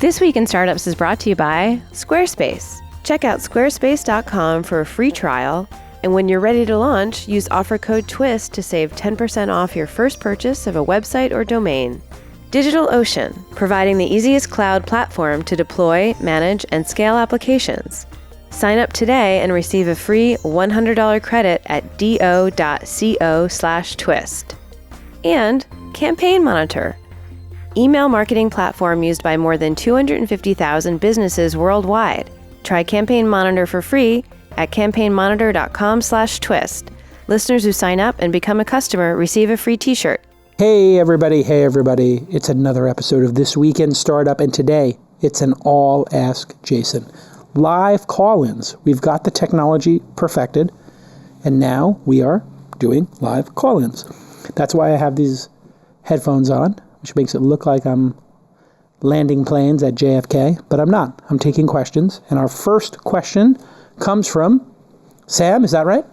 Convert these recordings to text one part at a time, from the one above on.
This Week in Startups is brought to you by Squarespace. Check out squarespace.com for a free trial, and when you're ready to launch, use offer code TWIST to save 10% off your first purchase of a website or domain. DigitalOcean, providing the easiest cloud platform to deploy, manage, and scale applications. Sign up today and receive a free $100 credit at do.co/twist. And Campaign Monitor, email marketing platform used by more than 250,000 businesses worldwide. Try Campaign Monitor for free at campaignmonitor.com/twist. Listeners who sign up and become a customer receive a free t-shirt. Hey everybody. It's another episode of This Week in Startup, and today it's an all Ask Jason. Live call-ins. We've got the technology perfected, and now we are doing live call-ins. That's why I have these headphones on, which makes it look like I'm landing planes at JFK, but I'm not. I'm taking questions, and our first question comes from Sam. Is that right?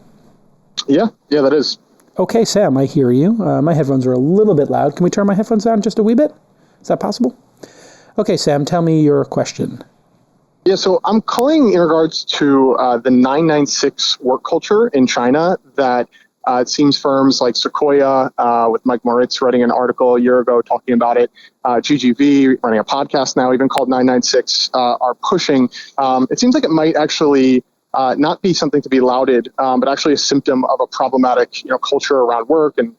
Yeah, that is. Okay, Sam, I hear you. My headphones are a little bit loud. Can we turn my headphones down just a wee bit? Is that possible? Okay, Sam, tell me your question. Yeah, so I'm calling in regards to the 996 work culture in China that it seems firms like Sequoia, with Mike Moritz writing an article a year ago talking about it, GGV running a podcast now even called 996, are pushing. It seems like it might actually not be something to be lauded, but actually a symptom of a problematic, culture around work and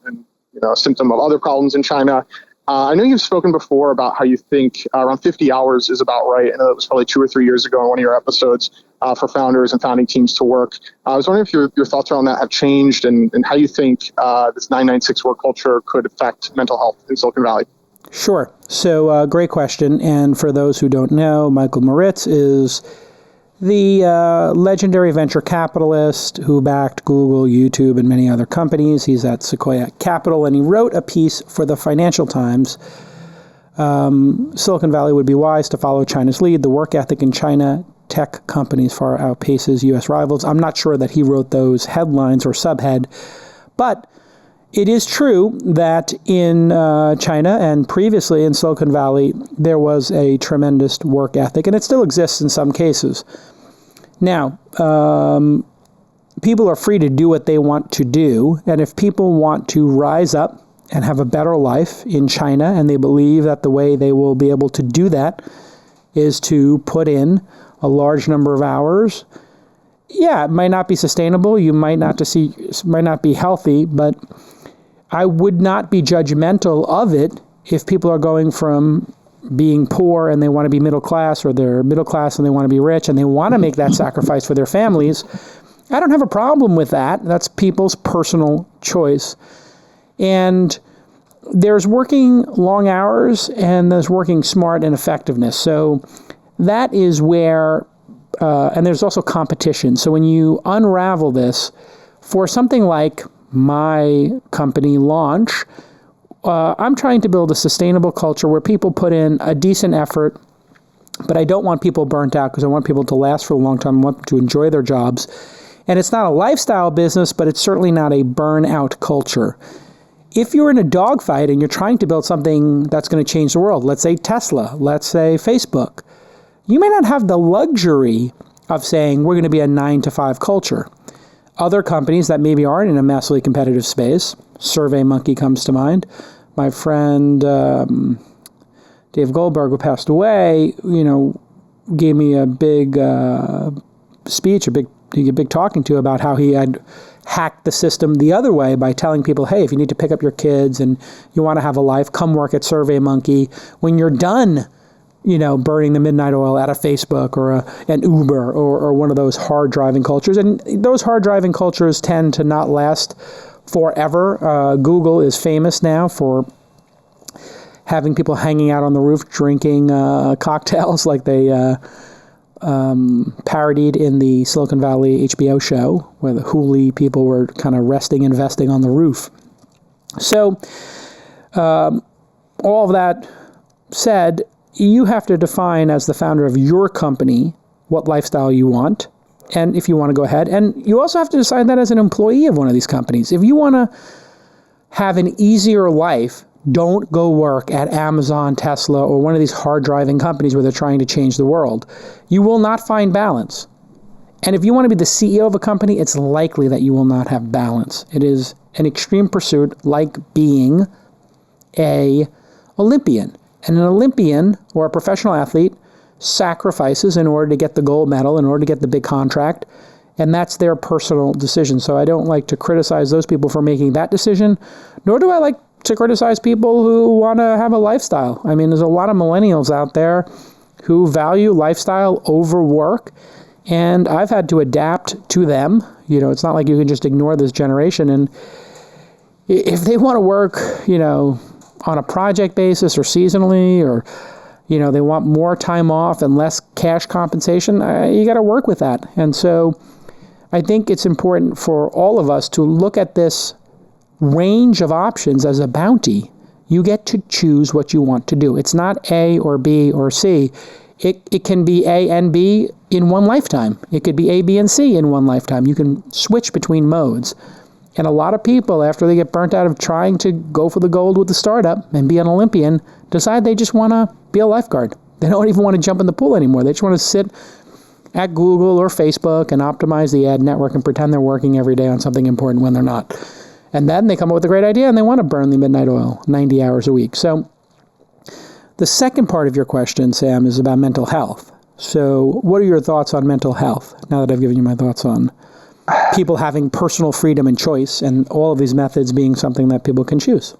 a symptom of other problems in China. I know you've spoken before about how you think around 50 hours is about right. I know it was probably 2 or 3 years ago in one of your episodes for founders and founding teams to work. I was wondering if your thoughts around that have changed and how you think this 996 work culture could affect mental health in Silicon Valley. Sure. So great question. And for those who don't know, Michael Moritz is the legendary venture capitalist who backed Google, YouTube, and many other companies. He's at Sequoia Capital, and he wrote a piece for the Financial Times. Silicon Valley would be wise to follow China's lead. The work ethic in China tech companies far outpaces U.S. rivals. I'm not sure that he wrote those headlines or subhead, but it is true that in China and previously in Silicon Valley, there was a tremendous work ethic, and it still exists in some cases. Now, people are free to do what they want to do, and if people want to rise up and have a better life in China, and they believe that the way they will be able to do that is to put in a large number of hours, yeah, it might not be sustainable, you might not be healthy, but I would not be judgmental of it if people are going from being poor and they want to be middle class, or they're middle class and they want to be rich and they want to make that sacrifice for their families. I don't have a problem with that. That's people's personal choice. And there's working long hours and there's working smart and effectiveness. So that is where, and there's also competition. So when you unravel this for something like my company Launch, I'm trying to build a sustainable culture where people put in a decent effort, but I don't want people burnt out because I want people to last for a long time. I want them to enjoy their jobs. And it's not a lifestyle business, but it's certainly not a burnout culture. If you're in a dogfight and you're trying to build something that's going to change the world, let's say Tesla, let's say Facebook, you may not have the luxury of saying we're going to be a 9-to-5 culture. Other companies that maybe aren't in a massively competitive space, SurveyMonkey comes to mind. My friend Dave Goldberg, who passed away, gave me a big speech, a big talking to about how he had hacked the system the other way by telling people, hey, if you need to pick up your kids and you want to have a life, come work at SurveyMonkey. When you're done, burning the midnight oil at a Facebook or an Uber or one of those hard driving cultures. And those hard driving cultures tend to not last forever. Google is famous now for having people hanging out on the roof drinking cocktails like they parodied in the Silicon Valley HBO show, where the Hooli people were kind of investing on the roof. So all of that said, you have to define as the founder of your company what lifestyle you want, and if you want to go ahead. And you also have to decide that as an employee of one of these companies. If you want to have an easier life Don't go work at Amazon, Tesla, or one of these hard-driving companies where they're trying to change the world. You will not find balance. And if you want to be the CEO of a company, it's likely that you will not have balance. It is an extreme pursuit, like being an Olympian. And an Olympian or a professional athlete sacrifices in order to get the gold medal, in order to get the big contract, and that's their personal decision. So I don't like to criticize those people for making that decision, nor do I like to criticize people who want to have a lifestyle. I mean, there's a lot of millennials out there who value lifestyle over work, and I've had to adapt to them. You know, it's not like you can just ignore this generation. And if they want to work, you know, on a project basis or seasonally, or, you know, they want more time off and less cash compensation, you got to work with that. And so I think it's important for all of us to look at this range of options as a bounty. You get to choose what you want to do. It's not A or B or C. It can be A and B in one lifetime. It could be A, B, and C in one lifetime. You can switch between modes. And a lot of people, after they get burnt out of trying to go for the gold with the startup and be an Olympian, decide they just want to be a lifeguard. They don't even want to jump in the pool anymore. They just want to sit at Google or Facebook and optimize the ad network and pretend they're working every day on something important when they're not. And then they come up with a great idea and they want to burn the midnight oil 90 hours a week. So the second part of your question, Sam, is about mental health. So what are your thoughts on mental health, now that I've given you my thoughts on people having personal freedom and choice, and all of these methods being something that people can choose?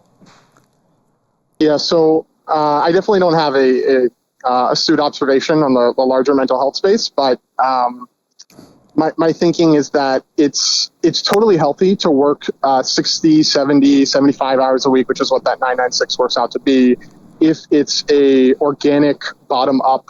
Yeah, so I definitely don't have a astute observation on the larger mental health space, but my thinking is that it's totally healthy to work 60, 70, 75 hours a week, which is what that 996 works out to be, if it's a organic, bottom-up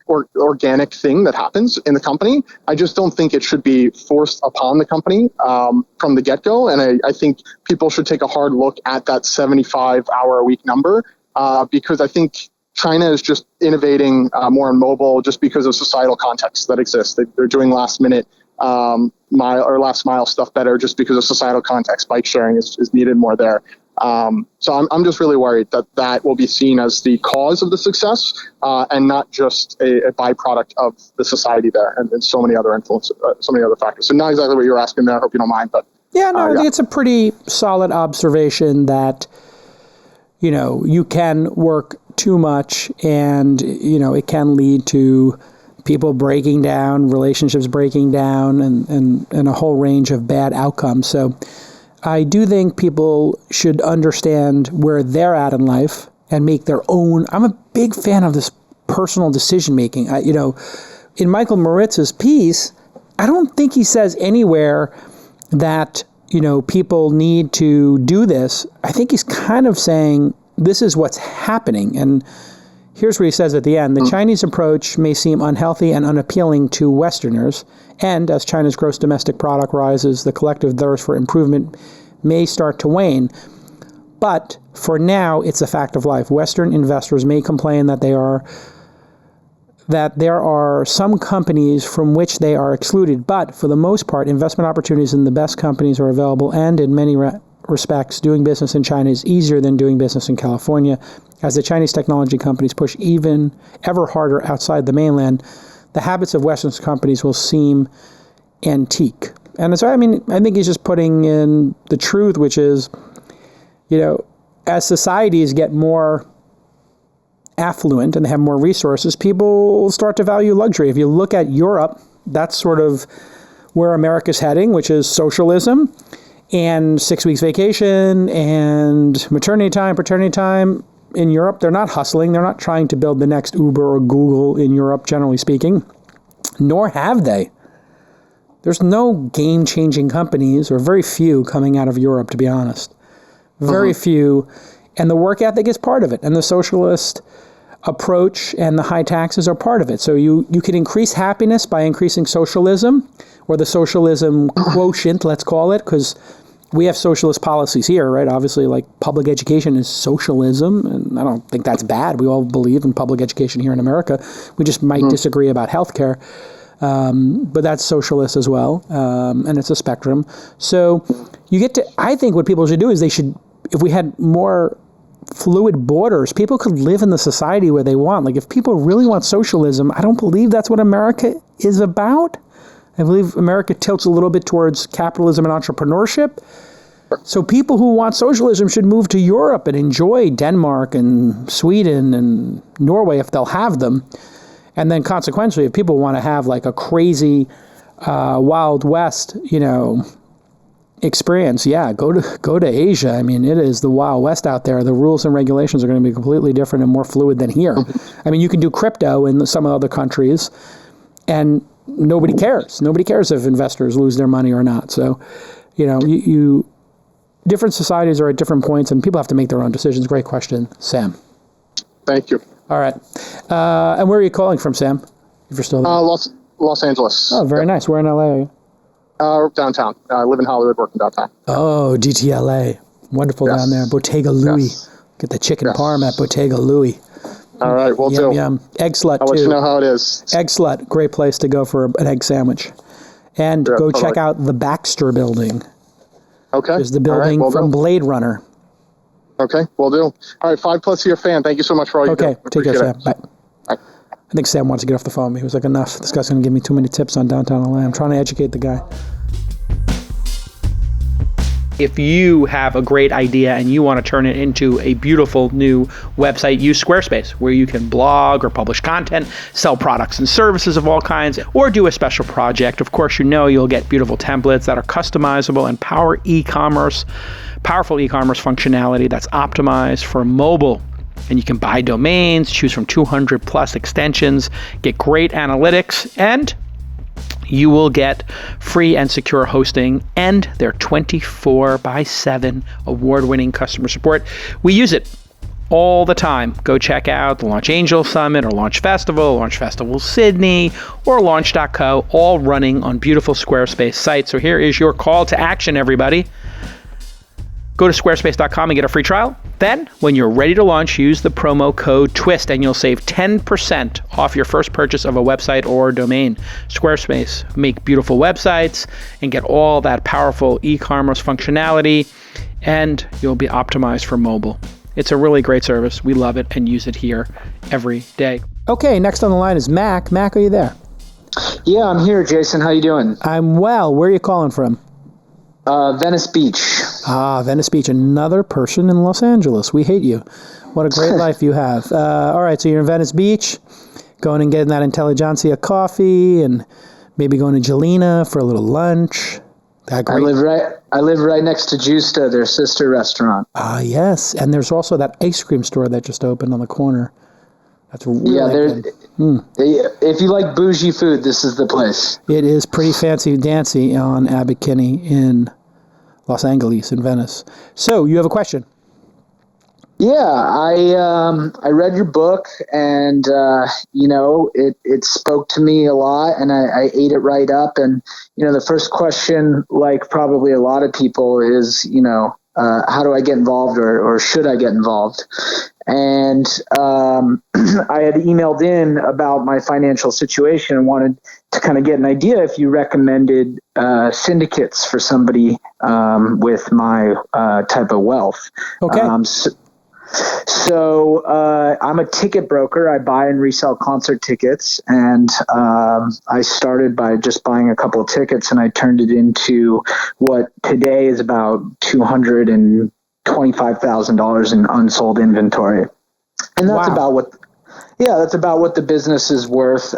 or organic thing that happens in the company. I just don't think it should be forced upon the company from the get-go. And I think people should take a hard look at that 75-hour-a-week number because I think China is just innovating more on mobile just because of societal context that exists. They're doing last-minute last-mile stuff better just because of societal context. Bike sharing is needed more there. So I'm just really worried that will be seen as the cause of the success and not just a byproduct of the society there and so many other influences, so many other factors. So not exactly what you're asking there. I hope you don't mind, but I think it's a pretty solid observation that, you know, you can work too much and, you know, it can lead to people breaking down, relationships breaking down, and a whole range of bad outcomes. So I do think people should understand where they're at in life and make their own. I'm a big fan of this personal decision-making. You know, in Michael Moritz's piece, I don't think he says anywhere that, you know, people need to do this. I think he's kind of saying this is what's happening. And here's what he says at the end. The Chinese approach may seem unhealthy and unappealing to Westerners, and as China's gross domestic product rises, the collective thirst for improvement may start to wane. But for now, it's a fact of life. Western investors may complain that there are some companies from which they are excluded, but for the most part, investment opportunities in the best companies are available, and in many respects, doing business in China is easier than doing business in California. As the Chinese technology companies push ever harder outside the mainland, the habits of Western companies will seem antique. And so, I mean, I think he's just putting in the truth, which is, you know, as societies get more affluent and they have more resources, people start to value luxury. If you look at Europe, that's sort of where America's heading, which is socialism and 6 weeks vacation and maternity time, paternity time. In Europe, they're not hustling. They're not trying to build the next Uber or Google in Europe, generally speaking, nor have they. There's no game-changing companies, or very few, coming out of Europe, to be honest. Very few. And the work ethic is part of it. And the socialist approach and the high taxes are part of it. So you can increase happiness by increasing socialism, or the socialism quotient, let's call it, because we have socialist policies here, right? Obviously, like public education is socialism, and I don't think that's bad. We all believe in public education here in America. We just might disagree about healthcare, but that's socialist as well, and it's a spectrum. So you get to, I think what people should do is they should if we had more fluid borders, people could live in the society where they want. Like if people really want socialism, I don't believe that's what America is about. I believe America tilts a little bit towards capitalism and entrepreneurship. So people who want socialism should move to Europe and enjoy Denmark and Sweden and Norway if they'll have them. And then consequently, if people want to have like a crazy Wild West, experience, go to Asia. I mean, it is the Wild West out there. The rules and regulations are going to be completely different and more fluid than here. I mean, you can do crypto in some other countries, and nobody cares. Nobody cares if investors lose their money or not. So, you different societies are at different points, and people have to make their own decisions. Great question, Sam. Thank you. All right. And where are you calling from, Sam? If you're still there. Los Angeles. Oh, very nice. Where in LA are you? Downtown. I live in Hollywood, working downtown. Oh, DTLA. Wonderful down there. Bottega Louis. Yes. Get the chicken parm at Bottega Louis. All right, we'll do. Yum. Egg Slut, I'll too. let you know how it is. Egg Slut, great place to go for an egg sandwich. And go check out the Baxter Building. Okay. There's the building from Blade Runner. Okay, we'll do. All right, 5+ year fan. Thank you so much for all you do. Okay, take care, Sam. Bye. I think Sam wants to get off the phone. He was like, enough. This guy's going to give me too many tips on downtown LA. I'm trying to educate the guy. If you have a great idea and you want to turn it into a beautiful new website, use Squarespace, where you can blog or publish content, sell products and services of all kinds, or do a special project. Of course, you'll get beautiful templates that are customizable and powerful e-commerce functionality that's optimized for mobile. And you can buy domains, choose from 200 plus extensions, get great analytics, and you will get free and secure hosting and their 24/7 award-winning customer support. We use it all the time. Go check out the Launch Angel Summit or Launch Festival Sydney, or Launch.co, all running on beautiful Squarespace sites. So here is your call to action, everybody. Go to squarespace.com and get a free trial. Then, when you're ready to launch, use the promo code TWIST and you'll save 10% off your first purchase of a website or domain. Squarespace, make beautiful websites and get all that powerful e-commerce functionality, and you'll be optimized for mobile. It's a really great service. We love it and use it here every day. Okay, next on the line is Mac. Mac, are you there? Yeah, I'm here, Jason. How you doing? I'm well. Where are you calling from? Venice Beach. Venice Beach. Another person in Los Angeles. We hate you. What a great life you have. All right, so you're in Venice Beach, going and getting that Intelligentsia coffee, and maybe going to Jelena for a little lunch. That great. I live right next to Justa, their sister restaurant. Yes, and there's also that ice cream store that just opened on the corner. That's really good. If you like bougie food, this is the place. It is pretty fancy-dancy on Abbot Kinney in Los Angeles, in Venice. So, you have a question? Yeah, I read your book, and it spoke to me a lot, and I ate it right up. And the first question, like probably a lot of people, is how do I get involved, or should I get involved? And I had emailed in about my financial situation and wanted to kind of get an idea if you recommended syndicates for somebody with my type of wealth. Okay. So I'm a ticket broker. I buy and resell concert tickets, and I started by just buying a couple of tickets, and I turned it into what today is about $225,000 in unsold inventory, and that's about what the business is worth.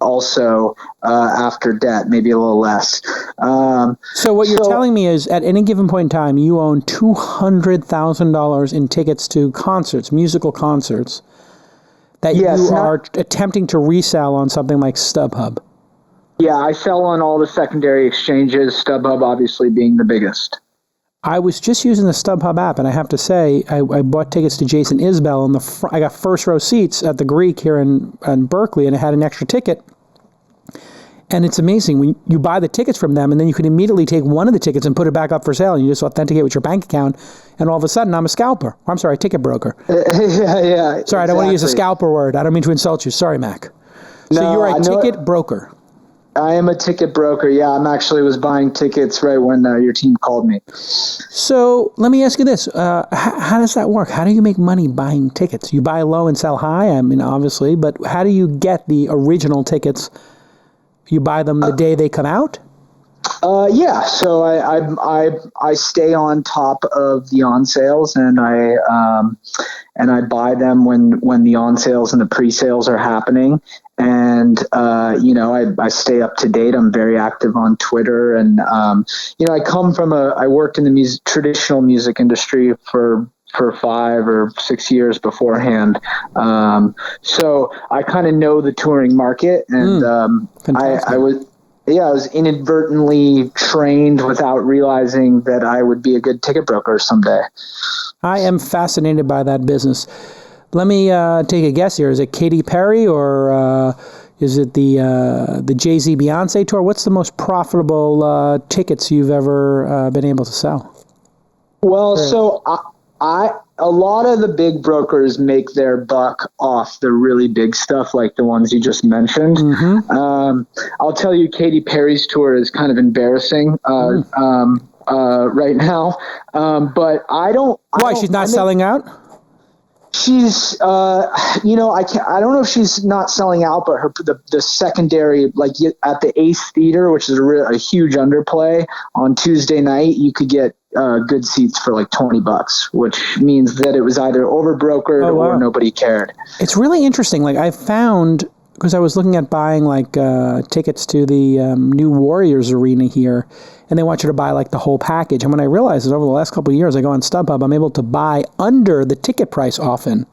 Also, after debt, maybe a little less. So what you're telling me is, at any given point in time, you own $200,000 in tickets to concerts, musical concerts, that you are attempting to resell on something like StubHub. Yeah, I sell on all the secondary exchanges, StubHub obviously being the biggest. I was just using the StubHub app, and I have to say, I bought tickets to Jason Isbell, and I got first row seats at the Greek here in Berkeley, and I had an extra ticket. And it's amazing when you buy the tickets from them, and then you can immediately take one of the tickets and put it back up for sale, and you just authenticate with your bank account, and all of a sudden I'm a scalper. I'm sorry, ticket broker. Yeah. Sorry, I don't want to use a scalper word. I don't mean to insult you. Sorry, Mac. So you're a ticket broker. I am a ticket broker. Yeah, I'm actually was buying tickets right when your team called me. So let me ask you this. How does that work? How do you make money buying tickets? You buy low and sell high, I mean, obviously, but how do you get the original tickets? You buy them the day they come out? Yeah, so I stay on top of the on sales, and I buy them when the on sales and the pre sales are happening, and I stay up to date. I'm very active on Twitter, and I come from I worked in the traditional music industry for 5 or 6 years beforehand, so I kind of know the touring market, and I was inadvertently trained without realizing that I would be a good ticket broker someday. I am fascinated by that business. Let me take a guess here. Is it Katy Perry or is it the Jay-Z Beyonce tour? What's the most profitable tickets you've ever been able to sell? Well, so a lot of the big brokers make their buck off the really big stuff, like the ones you just mentioned. Mm-hmm. I'll tell you, Katy Perry's tour is kind of embarrassing right now. But I don't. Why? She's not selling out? She's, I don't know if she's not selling out, but the secondary, like at the Ace Theater, which is a huge underplay on Tuesday night, you could get good seats for like $20, which means that it was either overbrokered or nobody cared. It's really interesting. Like I found, because I was looking at buying like tickets to the new Warriors arena here, and they want you to buy like the whole package. And when I realized is over the last couple of years, I go on StubHub, I'm able to buy under the ticket price often.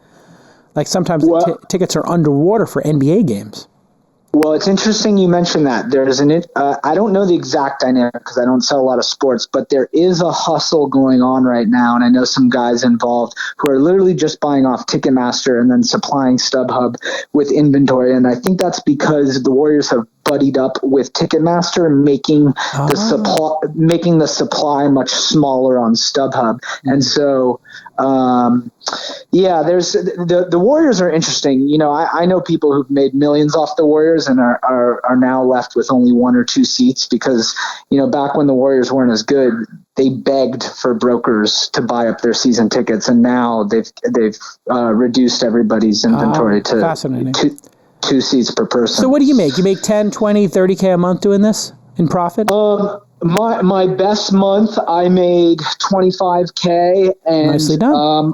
Like sometimes the tickets are underwater for NBA games. Well, it's interesting you mentioned that. There's I don't know the exact dynamic because I don't sell a lot of sports, but there is a hustle going on right now, and I know some guys involved who are literally just buying off Ticketmaster and then supplying StubHub with inventory, and I think that's because the Warriors have buddied up with Ticketmaster, making the supply much smaller on StubHub, and so. There's the Warriors are interesting. I know people who've made millions off the Warriors and are now left with only 1 or 2 seats because, back when the Warriors weren't as good, they begged for brokers to buy up their season tickets. And now they've reduced everybody's inventory to 2 seats per person. So what do you make? You make 10, 20, 30K a month doing this in profit? My best month, I made $25K, and nicely done.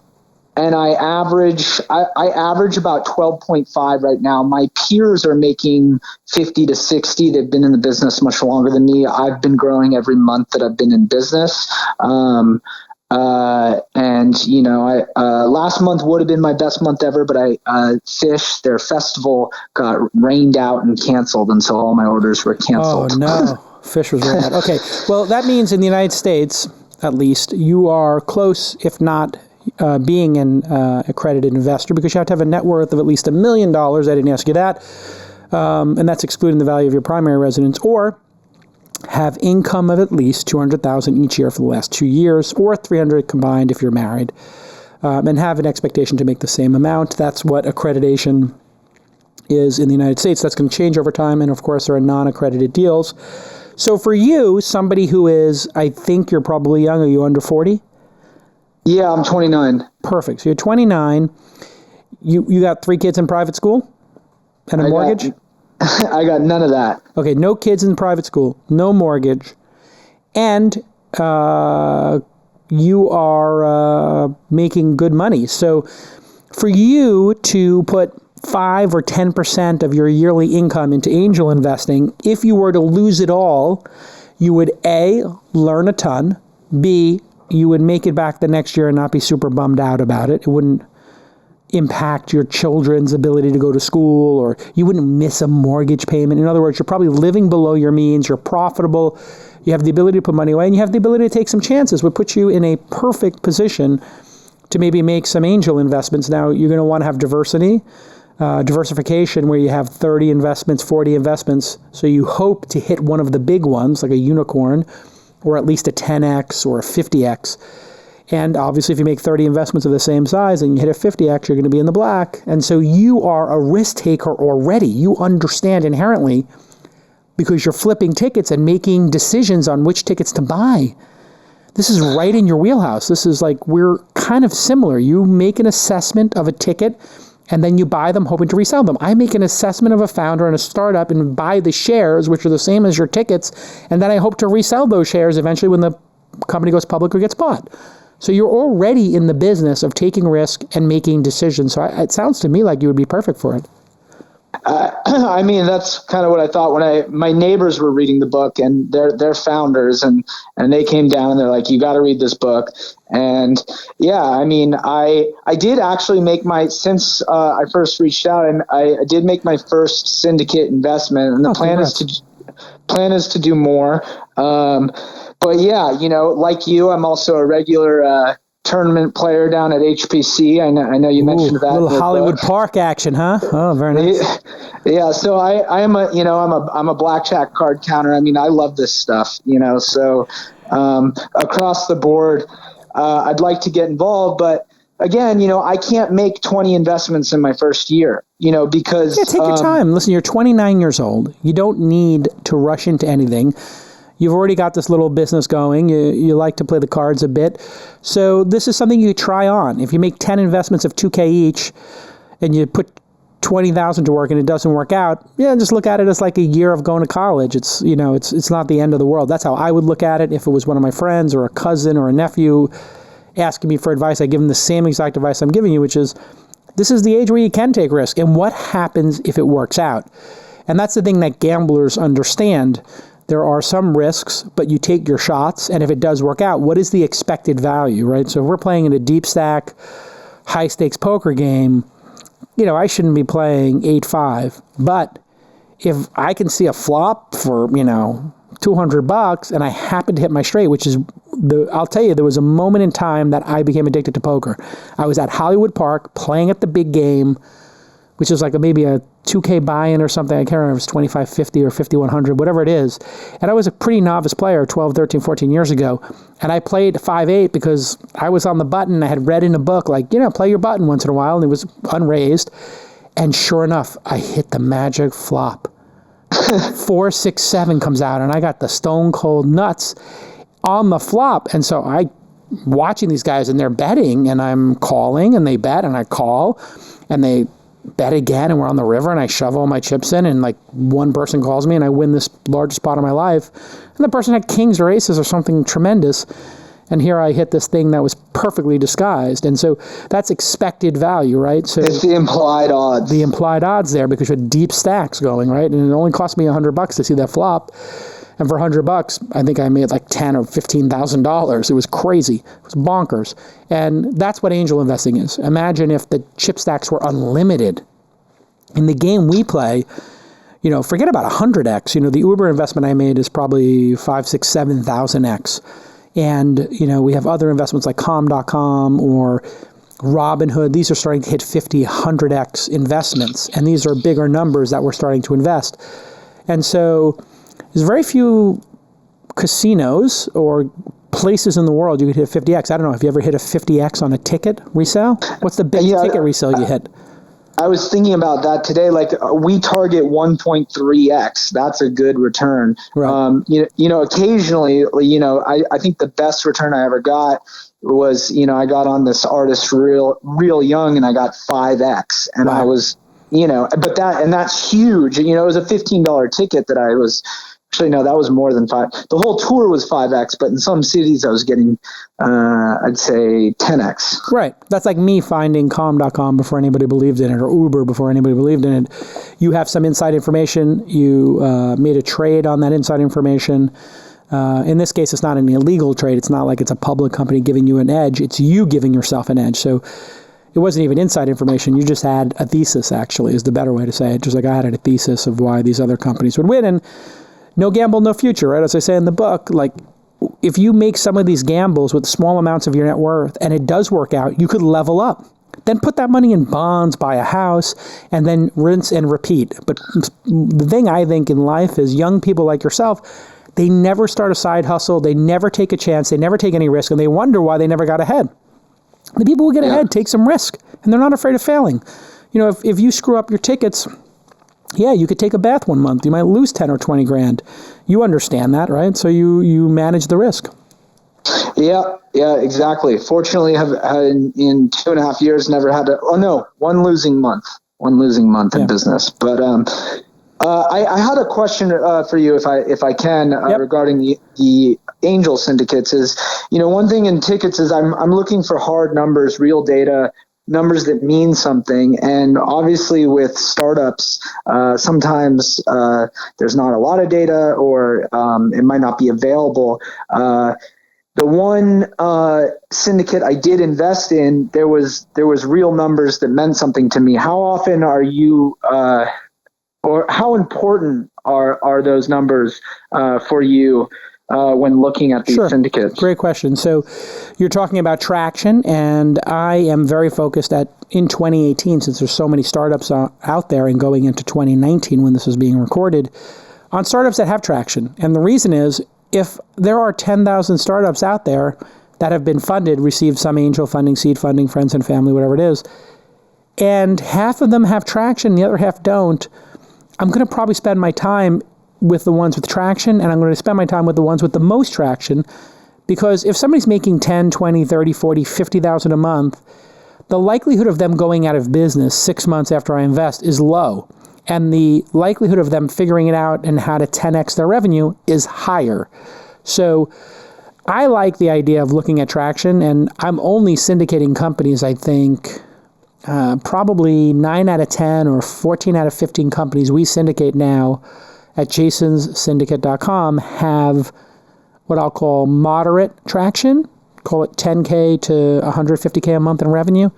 And I average about 12.5 right now. My peers are making 50 to 60. They've been in the business much longer than me. I've been growing every month that I've been in business. Last month would have been my best month ever, but Fish, their festival, got rained out and canceled, and so all my orders were canceled. Oh no. Fish was really bad. Okay, well, that means in the United States, at least, you are close, if not being an accredited investor, because you have to have a net worth of at least $1 million. I didn't ask you that. And that's excluding the value of your primary residence, or have income of at least $200,000 each year for the last 2 years, or $300,000 combined if you're married, and have an expectation to make the same amount. That's what accreditation is in the United States. That's going to change over time, and of course, there are non-accredited deals. So for you, somebody who is, I think you're probably young, are you under 40? Yeah, I'm 29. Perfect. So you're 29. You got 3 kids in private school and a mortgage? I got none of that. Okay, no kids in private school, no mortgage, and you are making good money. So for you to put 5 or 10% of your yearly income into angel investing, if you were to lose it all, you would A, learn a ton, B, you would make it back the next year and not be super bummed out about it. It wouldn't impact your children's ability to go to school, or you wouldn't miss a mortgage payment. In other words, you're probably living below your means, you're profitable, you have the ability to put money away, and you have the ability to take some chances, which puts you in a perfect position to maybe make some angel investments. Now, you're going to want to have diversification, where you have 30 investments, 40 investments, so you hope to hit one of the big ones, like a unicorn, or at least a 10x or a 50x. And obviously, if you make 30 investments of the same size and you hit a 50x, you're going to be in the black. And so you are a risk taker already. You understand inherently because you're flipping tickets and making decisions on which tickets to buy. This is right in your wheelhouse. This is like, we're kind of similar. You make an assessment of a ticket and then you buy them hoping to resell them. I make an assessment of a founder and a startup and buy the shares, which are the same as your tickets, and then I hope to resell those shares eventually when the company goes public or gets bought. So you're already in the business of taking risk and making decisions. So it sounds to me like you would be perfect for it. I mean, that's kind of what I thought when my neighbors were reading the book, and they're founders, and they came down and they're like, you got to read this book. And yeah, I mean, I did actually make since I first reached out, and I did make my first syndicate investment, and the plan is to do more. But yeah, like you, I'm also a regular tournament player down at HPC. I know you mentioned that. A little Hollywood Park action, huh? Oh, very nice. Yeah. So I'm a blackjack card counter. I mean, I love this stuff, so across the board, I'd like to get involved, but again, I can't make 20 investments in my first year, because take your time. Listen, you're 29 years old. You don't need to rush into anything. You've already got this little business going. You like to play the cards a bit. So this is something you try on. If you make 10 investments of $2,000 each and you put $20,000 to work and it doesn't work out, just look at it as like a year of going to college. It's not the end of the world. That's how I would look at it. If it was one of my friends or a cousin or a nephew asking me for advice, I give them the same exact advice I'm giving you, which is this is the age where you can take risk. And what happens if it works out? And that's the thing that gamblers understand. There are some risks, but you take your shots, and if it does work out, what is the expected value, right? So if we're playing in a deep stack, high-stakes poker game, I shouldn't be playing 8-5, but if I can see a flop for, $200 and I happen to hit my straight, I'll tell you, there was a moment in time that I became addicted to poker. I was at Hollywood Park playing at the big game, which is like maybe a $2,000 buy-in or something. I can't remember if it's $2,550 or $5,100, whatever it is. And I was a pretty novice player 12, 13, 14 years ago. And I played 5-8 because I was on the button. I had read in a book, play your button once in a while. And it was unraised. And sure enough, I hit the magic flop. 4, 6, 7 comes out. And I got the stone cold nuts on the flop. And so watching these guys and they're betting and I'm calling and they bet and I call and they bet again, and we're on the river, and I shove all my chips in, and one person calls me, and I win this largest pot of my life, and the person had kings or aces or something tremendous, and here I hit this thing that was perfectly disguised, and so that's expected value, right? So it's the implied odds. The implied odds there, because you had deep stacks going, right? And it only cost me $100 to see that flop, and for $100, I think I made like $10,000 or $15,000. It was crazy. It was bonkers. And that's what angel investing is. Imagine if the chip stacks were unlimited. In the game we play, forget about 100x. The Uber investment I made is probably 5, 6, 7,000x. And, we have other investments like com.com or Robinhood. These are starting to hit 50, 100x investments. And these are bigger numbers that we're starting to invest. And so there's very few casinos or places in the world you could hit 50x. I don't know if you ever hit a 50x on a ticket resale. What's the big ticket resale you hit? I was thinking about that today. We target 1.3x. That's a good return. Right. Occasionally, I think the best return I ever got was, I got on this artist real young and I got 5x, and wow. I was, but that's huge. It was a $15 ticket that I was. Actually, no, that was more than 5. The whole tour was 5x, but in some cities I was getting, I'd say 10x. Right. That's like me finding com.com before anybody believed in it, or Uber before anybody believed in it. You have some inside information. You made a trade on that inside information. In this case, it's not an illegal trade. It's not like it's a public company giving you an edge. It's you giving yourself an edge. So it wasn't even inside information. You just had a thesis, actually, is the better way to say it. Just like I had a thesis of why these other companies would win. And no gamble, no future, right? As I say in the book, if you make some of these gambles with small amounts of your net worth and it does work out, you could level up. Then put that money in bonds, buy a house, and then rinse and repeat. But the thing I think in life is young people like yourself, they never start a side hustle. They never take a chance. They never take any risk, and they wonder why they never got ahead. The people who get ahead take some risk, and they're not afraid of failing. If you screw up your tickets, Yeah, you could take a bath one month. You might lose 10 or 20 grand. You understand that, right? So you manage the risk. Yeah, exactly. Fortunately, have in 2.5 years never had one losing month in business. But I had a question for you, if I can, regarding the angel syndicates. Is one thing in tickets is I'm looking for hard numbers, real data, numbers that mean something. And obviously with startups, sometimes there's not a lot of data, or it might not be available. The one syndicate I did invest in, there was real numbers that meant something to me. How often are you, or how important are those numbers for you when looking at these syndicates? Great question. So you're talking about traction, and I am very focused in 2018, since there's so many startups out there, and going into 2019 when this is being recorded, on startups that have traction. And the reason is, if there are 10,000 startups out there that have been funded, received some angel funding, seed funding, friends and family, whatever it is, and half of them have traction, the other half don't, I'm going to probably spend my time with the ones with traction, and I'm going to spend my time with the ones with the most traction, because if somebody's making 10, 20, 30, 40, 50,000 a month, the likelihood of them going out of business 6 months after I invest is low. And the likelihood of them figuring it out and how to 10x their revenue is higher. So I like the idea of looking at traction, and I'm only syndicating companies, I think, probably 9 out of 10 or 14 out of 15 companies we syndicate now at jasonssyndicate.com have what I'll call moderate traction, call it 10K to 150K a month in revenue.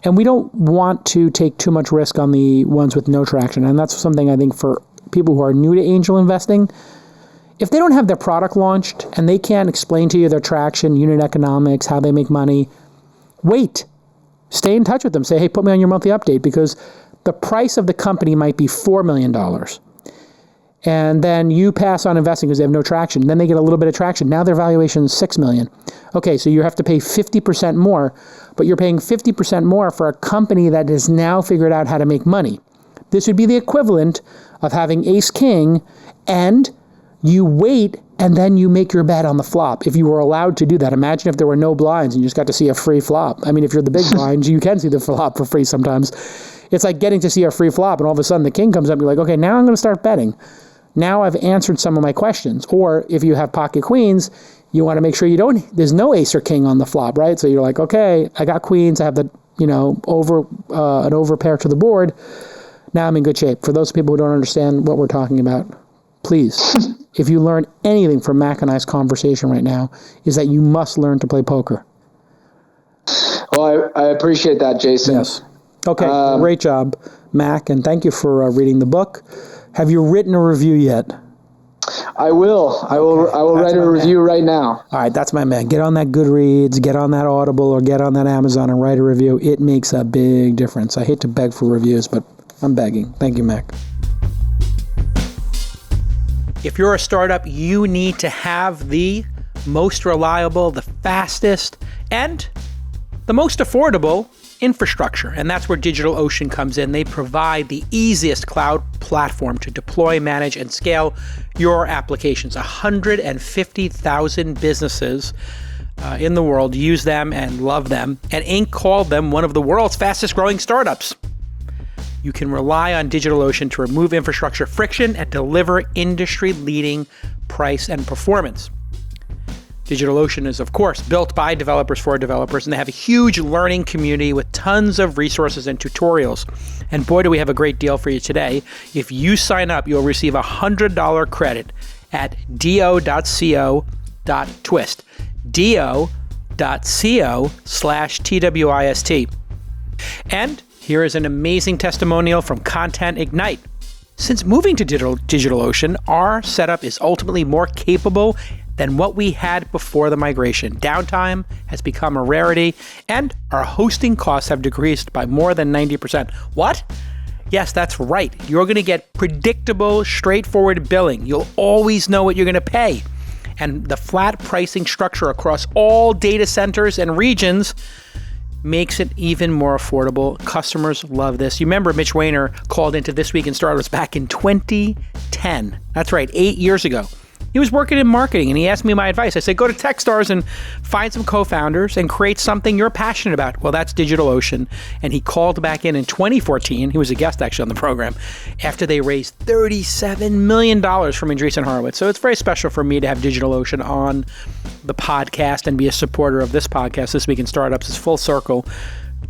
And we don't want to take too much risk on the ones with no traction. And that's something I think for people who are new to angel investing, if they don't have their product launched and they can't explain to you their traction, unit economics, how they make money, wait. Stay in touch with them. Say, hey, put me on your monthly update, because the price of the company might be $4 million. And then you pass on investing because they have no traction. Then they get a little bit of traction. Now their valuation is $6 million. Okay, so you have to pay 50% more, but you're paying 50% more for a company that has now figured out how to make money. This would be the equivalent of having ace king, and you wait and then you make your bet on the flop. If you were allowed to do that, imagine if there were no blinds and you just got to see a free flop. I mean, if you're the big blinds, you can see the flop for free sometimes. It's like getting to see a free flop, and all of a sudden the king comes up, and you're like, okay, now I'm going to start betting. Now I've answered some of my questions. Or if you have pocket queens, you want to make sure there's no ace or king on the flop, right? So you're like, okay, I got queens, I have the, an over pair to the board. Now I'm in good shape. For those people who don't understand what we're talking about, please, if you learn anything from Mac and I's conversation right now, is that you must learn to play poker. Well, I appreciate that, Jason. Yes. Okay, great job, Mac, and thank you for reading the book. Have you written a review yet? I will. I will write a review right now. All right, that's my man. Get on that Goodreads, get on that Audible, or get on that Amazon and write a review. It makes a big difference. I hate to beg for reviews, but I'm begging. Thank you, Mac. If you're a startup, you need to have the most reliable, the fastest, and the most affordable infrastructure. And that's where DigitalOcean comes in. They provide the easiest cloud platform to deploy, manage, and scale your applications. 150,000 businesses in the world use them and love them, and Inc. called them one of the world's fastest growing startups. You can rely on DigitalOcean to remove infrastructure friction and deliver industry-leading price and performance. DigitalOcean is, of course, built by developers for developers, and they have a huge learning community with tons of resources and tutorials. And boy, do we have a great deal for you today. If you sign up, you'll receive a $100 credit at do.co.twist. do.co/TWIST. And here is an amazing testimonial from Content Ignite. Since moving to DigitalOcean, our setup is ultimately more capable than what we had before the migration. Downtime has become a rarity, and our hosting costs have decreased by more than 90%. What? Yes, that's right. You're going to get predictable, straightforward billing. You'll always know what you're going to pay. And the flat pricing structure across all data centers and regions makes it even more affordable. Customers love this. You remember Mitch Weiner called into This Week in Startups back in 2010. That's right, 8 years ago. He was working in marketing, and he asked me my advice. I said, go to Techstars and find some co-founders and create something you're passionate about. Well, that's DigitalOcean. And he called back in 2014. He was a guest, actually, on the program, after they raised $37 million from Andreessen Horowitz. So it's very special for me to have DigitalOcean on the podcast and be a supporter of this podcast, This Week in Startups. It's full circle.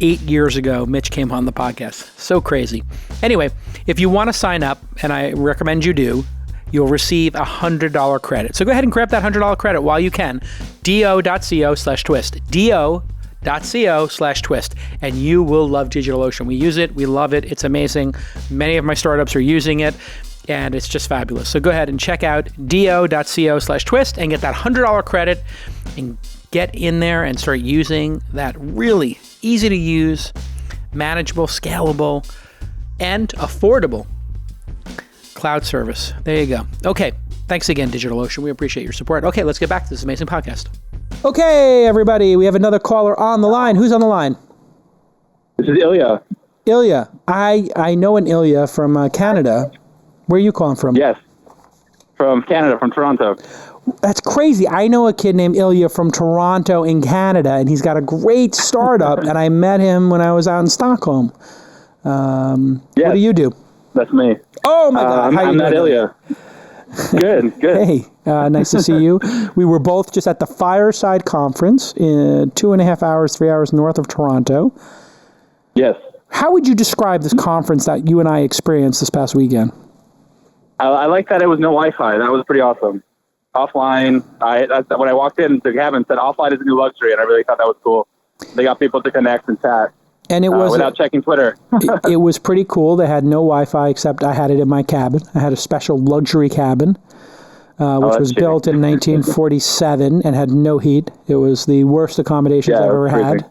8 years ago, Mitch came on the podcast. So crazy. Anyway, if you want to sign up, and I recommend you do, you'll receive a $100 credit. So go ahead and grab that $100 credit while you can. do.co/twist. do.co/twist. And you will love DigitalOcean. We use it. We love it. It's amazing. Many of my startups are using it, and it's just fabulous. So go ahead and check out do.co/twist and get that $100 credit and get in there and start using that really easy to use, manageable, scalable, and affordable cloud service. There you go. Okay. Thanks again, DigitalOcean. We appreciate your support. Okay, let's get back to this amazing podcast. Okay, everybody. We have another caller on the line. Who's on the line? This is Ilya. Ilya. I know an Ilya from Canada. Where are you calling from? Yes. From Canada, from Toronto. That's crazy. I know a kid named Ilya from Toronto in Canada, and he's got a great startup, and I met him when I was out in Stockholm. Yes. What do you do? That's me. Oh, my God. I'm not Ilya. Good. Hey, nice to see you. We were both just at the Fireside Conference, 2.5 hours, 3 hours north of Toronto. Yes. How would you describe this conference that you and I experienced this past weekend? I like that it was no Wi-Fi. That was pretty awesome. Offline, when I walked in, the cabin said offline is a new luxury, and I really thought that was cool. They got people to connect and chat. And it was without checking Twitter. it was pretty cool. They had no Wi-Fi, except I had it in my cabin. I had a special luxury cabin, which was built in 1947 and had no heat. It was the worst accommodations I've ever had.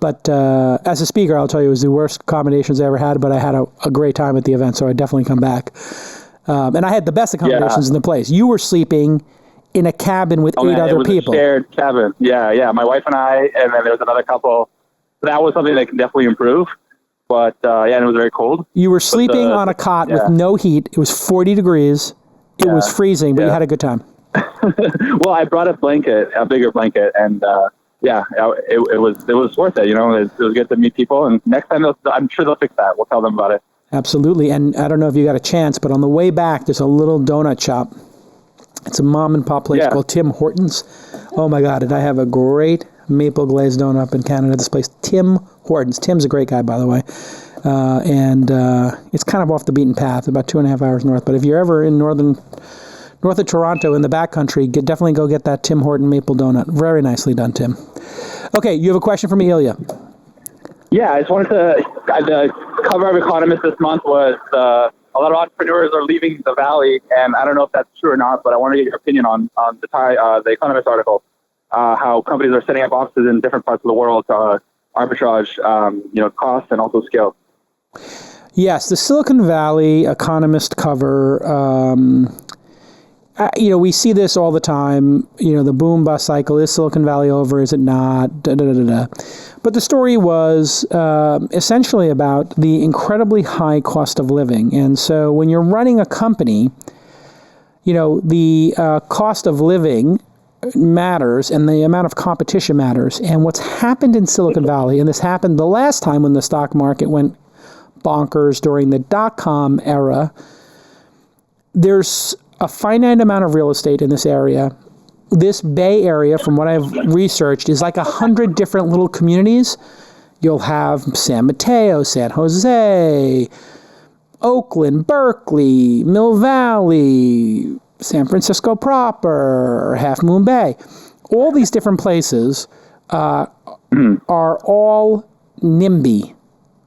But as a speaker, I'll tell you, it was the worst accommodations I ever had, but I had a great time at the event, so I'd definitely come back. And I had the best accommodations in the place. You were sleeping in a cabin with 8 other people. A shared cabin. Yeah. My wife and I, and then there was another couple. That was something that can definitely improve. But, and it was very cold. You were sleeping on a cot with no heat. It was 40 degrees. It was freezing, but you had a good time. Well, I brought a bigger blanket, and it was worth it. You know, it was good to meet people, and next time I'm sure they'll fix that. We'll tell them about it. Absolutely, and I don't know if you got a chance, but on the way back, there's a little donut shop. It's a mom and pop place called Tim Hortons. Oh my God, did I have a great maple glazed donut up in Canada? This place, Tim Hortons. Tim's a great guy, by the way, and it's kind of off the beaten path, about 2.5 hours north. But if you're ever in north of Toronto in the backcountry, definitely go get that Tim Horton maple donut. Very nicely done, Tim. Okay, you have a question for me, Ilya? Yeah, I just wanted to. The cover of Economist this month was a lot of entrepreneurs are leaving the Valley, and I don't know if that's true or not, but I want to get your opinion on the Economist article, how companies are setting up offices in different parts of the world to arbitrage, cost and also scale. Yes, the Silicon Valley Economist cover. We see this all the time. The boom bust cycle. Is Silicon Valley over? Is it not? But the story was essentially about the incredibly high cost of living. And so when you're running a company, the cost of living matters and the amount of competition matters. And what's happened in Silicon Valley, and this happened the last time when the stock market went bonkers during the dot-com era, there's a finite amount of real estate in this area. This Bay Area, from what I've researched, is like 100 different little communities. You'll have San Mateo, San Jose, Oakland, Berkeley, Mill Valley, San Francisco proper, Half Moon Bay. All these different places are all NIMBY.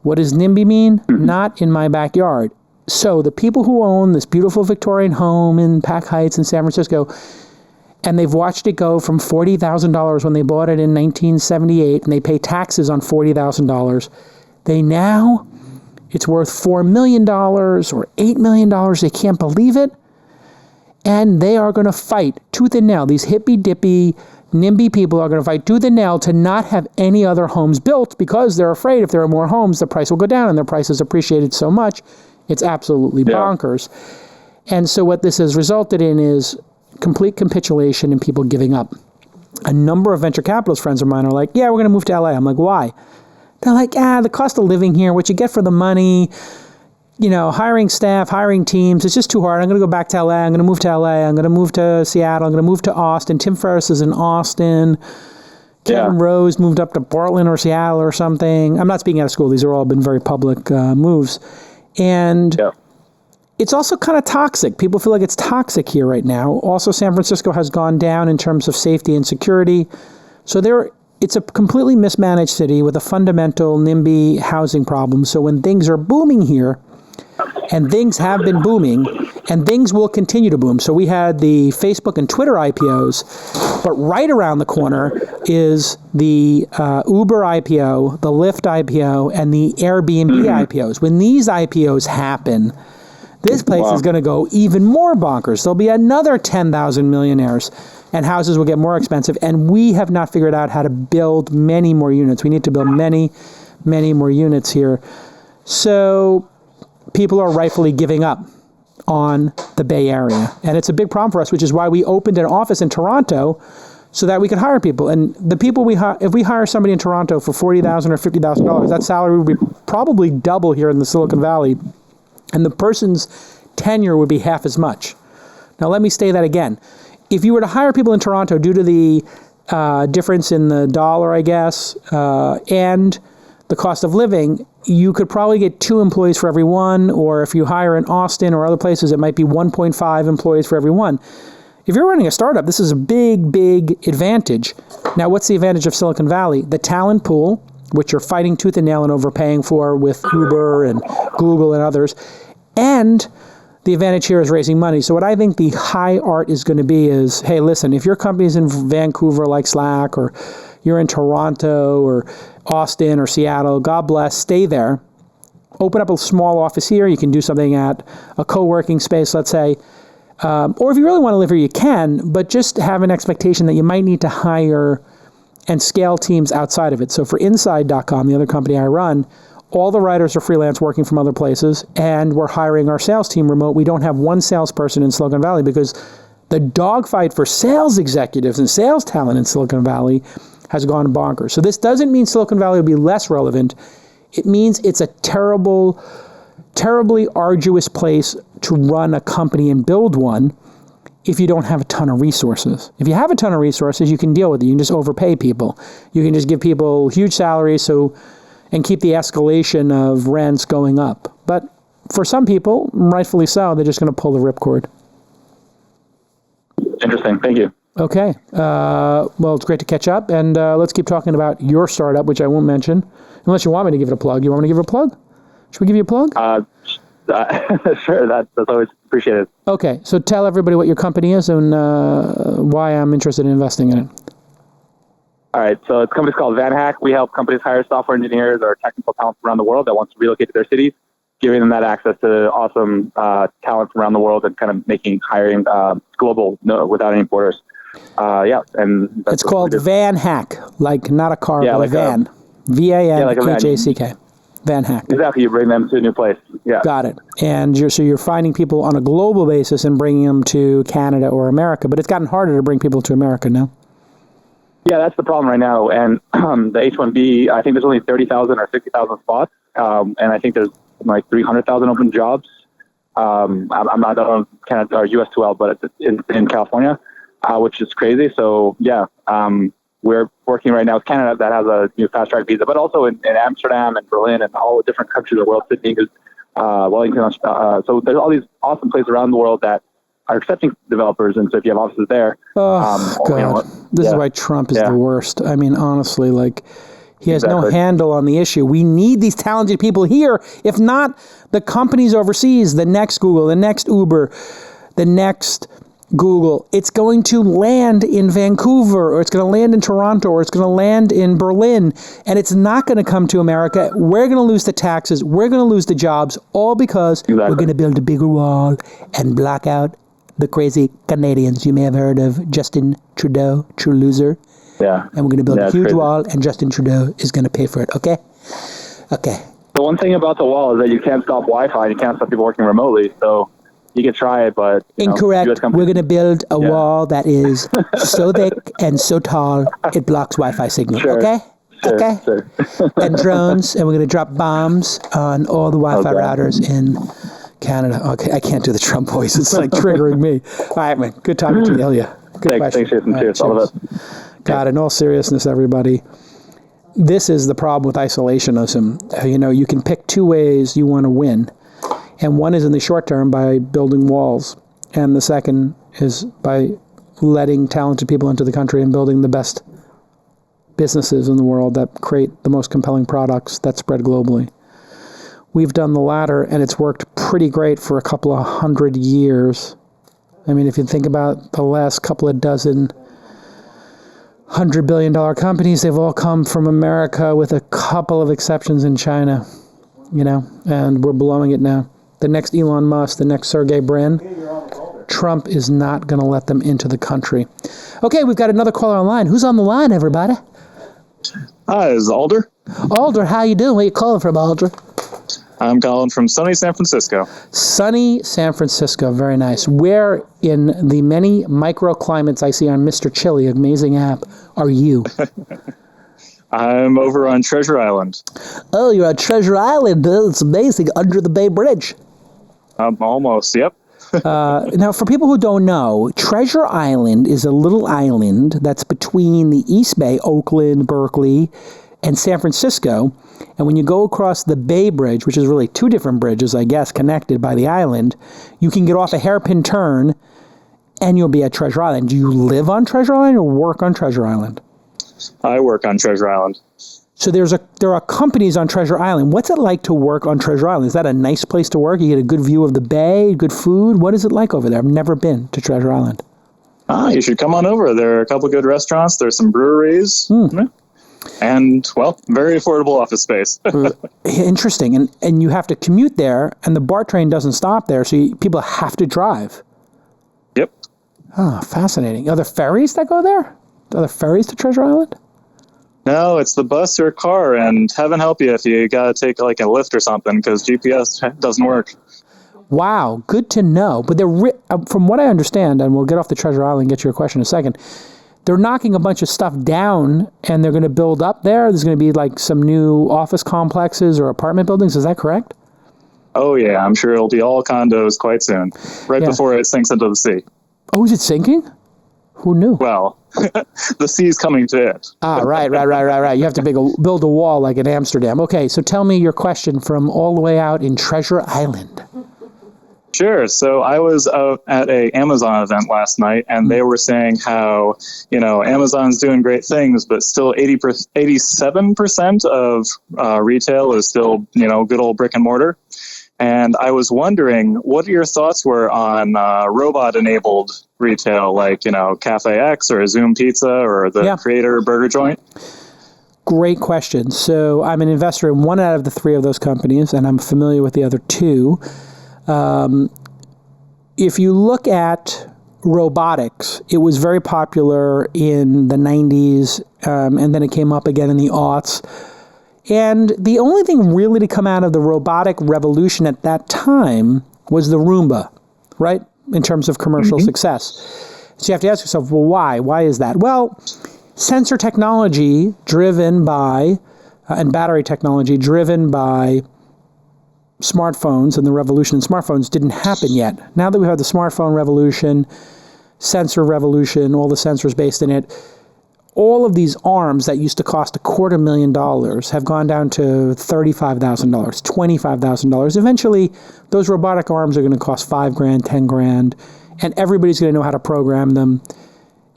What does NIMBY mean? Not in my backyard. So the people who own this beautiful Victorian home in Pac Heights in San Francisco, and they've watched it go from $40,000 when they bought it in 1978, and they pay taxes on $40,000. It's worth $4 million or $8 million. They can't believe it. And they are going to fight tooth and nail. These hippy-dippy, NIMBY people are going to fight tooth and nail to not have any other homes built because they're afraid if there are more homes, the price will go down, and their price has appreciated so much. It's absolutely bonkers. And so what this has resulted in is complete capitulation and people giving up. A number of venture capitalist friends of mine are like, yeah, we're going to move to LA. I'm like, why? They're like, the cost of living here, what you get for the money, hiring staff, hiring teams, it's just too hard. I'm going to go back to LA. I'm going to move to LA. I'm going to move to Seattle. I'm going to move to Austin. Tim Ferriss is in Austin. Kevin Rose moved up to Portland or Seattle or something. I'm not speaking out of school. These are all been very public moves. And it's also kind of toxic. People feel like it's toxic here right now. Also, San Francisco has gone down in terms of safety and security. So it's a completely mismanaged city with a fundamental NIMBY housing problem. So when things are booming here, and things have been booming, and things will continue to boom. So we had the Facebook and Twitter IPOs, but right around the corner is the Uber IPO, the Lyft IPO, and the Airbnb IPOs. When these IPOs happen, this place is going to go even more bonkers. There'll be another 10,000 millionaires, and houses will get more expensive, and we have not figured out how to build many more units. We need to build many, many more units here. So people are rightfully giving up on the Bay Area. And it's a big problem for us, which is why we opened an office in Toronto so that we could hire people. And the people if we hire somebody in Toronto for $40,000 or $50,000, that salary would be probably double here in the Silicon Valley. And the person's tenure would be half as much. Now, let me say that again. If you were to hire people in Toronto due to the difference in the dollar, I guess, and the cost of living, you could probably get 2 employees for every one, or if you hire in Austin or other places, it might be 1.5 employees for every one. If you're running a startup, this is a big, big advantage. Now, what's the advantage of Silicon Valley? The talent pool, which you're fighting tooth and nail and overpaying for with Uber and Google and others, and the advantage here is raising money. So what I think the high art is going to be is, hey, listen, if your company's in Vancouver like Slack, or you're in Toronto or Austin or Seattle, God bless, stay there. Open up a small office here. You can do something at a co-working space, let's say. Or if you really want to live here, you can, but just have an expectation that you might need to hire and scale teams outside of it. So for Inside.com, the other company I run, all the writers are freelance working from other places, and we're hiring our sales team remote. We don't have one salesperson in Silicon Valley because the dogfight for sales executives and sales talent in Silicon Valley has gone bonkers. So this doesn't mean Silicon Valley will be less relevant. It means it's a terribly arduous place to run a company and build one if you don't have a ton of resources. If you have a ton of resources, you can deal with it. You can just overpay people. You can just give people huge salaries and keep the escalation of rents going up. But for some people, rightfully so, they're just going to pull the ripcord. Interesting. Thank you. Okay. Well, it's great to catch up, and let's keep talking about your startup, which I won't mention, unless you want me to give it a plug. You want me to give it a plug? Should we give you a plug? Sure. That's always appreciated. Okay. So tell everybody what your company is and why I'm interested in investing in it. All right. So it's a company called VanHack. We help companies hire software engineers or technical talent around the world that wants to relocate to their cities, giving them that access to awesome talent around the world and kind of making hiring global without any borders. And it's called VanHack, like not a car, but like a van. VanHack. VanHack. Exactly. You bring them to a new place. Yeah. Got it. And you're finding people on a global basis and bringing them to Canada or America, but it's gotten harder to bring people to America now. Yeah, that's the problem right now. And the H-1B, I think there's only 30,000 or 60,000 spots. And I think there's like 300,000 open jobs. I'm not on Canada or US 12, but it's in California, which is crazy. So yeah, we're working right now with Canada that has a new fast track visa, but also in Amsterdam and Berlin and all the different countries of the world, Sydney, Wellington. So there's all these awesome places around the world that are accepting developers. And so if you have offices there, God, this is why Trump is the worst. I mean, honestly, like, he has no handle on the issue. We need these talented people here. If not, the companies overseas, the next Google, the next Uber, the next Google, it's going to land in Vancouver, or it's going to land in Toronto, or it's going to land in Berlin, and it's not going to come to America. We're going to lose the taxes. We're going to lose the jobs, all because we're going to build a bigger wall and block out the crazy Canadians. You may have heard of Justin Trudeau, True Loser. Yeah. And we're going to build a huge crazy. wall, and Justin Trudeau is going to pay for it. Okay? Okay. The one thing about the wall is that you can't stop Wi-Fi. You can't stop people working remotely. So you can try it, but incorrect. We're going to build a wall that is so thick and so tall it blocks Wi-Fi signal. Sure. Okay? Okay. Sure. And drones, and we're going to drop bombs on all the Wi-Fi routers in Canada. Okay, I can't do the Trump voice. It's like triggering me. All right, man. Good talking to you, Ilya. Good question. Thanks, Jason. All Cheers. right, All of it. God, in all seriousness, everybody, this is the problem with isolationism. You can pick two ways you want to win. And one is in the short term by building walls. And the second is by letting talented people into the country and building the best businesses in the world that create the most compelling products that spread globally. We've done the latter, and it's worked pretty great for a couple of 100 years. I mean, if you think about the last couple of dozen $100 billion companies, they've all come from America with a couple of exceptions in China, and we're blowing it now. The next Elon Musk, the next Sergey Brin, Trump is not going to let them into the country. Okay, we've got another caller online. Who's on the line, everybody? Hi, this is Alder. Alder, how you doing? Where you calling from, Alder? I'm calling from sunny San Francisco. Sunny San Francisco, very nice. Where in the many microclimates I see on Mr. Chili, amazing app, are you? I'm over on Treasure Island. Oh, you're on Treasure Island. It's amazing, under the Bay Bridge. Almost, yep. Now, for people who don't know, Treasure Island is a little island that's between the East Bay, Oakland, Berkeley, and San Francisco. And when you go across the Bay Bridge, which is really two different bridges, I guess, connected by the island, you can get off a hairpin turn and you'll be at Treasure Island. Do you live on Treasure Island or work on Treasure Island? I work on Treasure Island. So there are companies on Treasure Island. What's it like to work on Treasure Island? Is that a nice place to work? You get a good view of the bay, good food. What is it like over there? I've never been to Treasure Island. You should come on over. There are a couple good restaurants. There's some breweries. And, very affordable office space. Interesting. And you have to commute there, and the BART train doesn't stop there, so people have to drive. Yep. Oh, fascinating. Are there ferries that go there? Are there ferries to Treasure Island? No, it's the bus or car, and heaven help you if you got to take like a lift or something, because GPS doesn't work. Wow, good to know. But from what I understand, and we'll get off the Treasure Island and get to your question in a second, they're knocking a bunch of stuff down, and they're going to build up there. There's going to be like some new office complexes or apartment buildings. Is that correct? Oh, yeah, I'm sure it'll be all condos quite soon, before it sinks into the sea. Oh, is it sinking? Who knew? Well, the sea's coming to it. Right. You have to build a wall like in Amsterdam. Okay, so tell me your question from all the way out in Treasure Island. Sure. So I was out at a Amazon event last night, and they were saying how, Amazon's doing great things, but still 87% of retail is still, good old brick and mortar. And I was wondering what your thoughts were on robot-enabled retail, like, CafeX or Zume Pizza or the Creator Burger Joint? Great question. So I'm an investor in one out of the three of those companies, and I'm familiar with the other two. If you look at robotics, it was very popular in the 90s, and then it came up again in the aughts. And the only thing really to come out of the robotic revolution at that time was the Roomba, right? In terms of commercial success. So you have to ask yourself, well, why? Why is that? Well, sensor technology driven by, and battery technology driven by smartphones and the revolution in smartphones didn't happen yet. Now that we have the smartphone revolution, sensor revolution, all the sensors based in it, all of these arms that used to cost $250,000 have gone down to $35,000, $25,000. Eventually, those robotic arms are going to cost $5,000, $10,000, and everybody's going to know how to program them.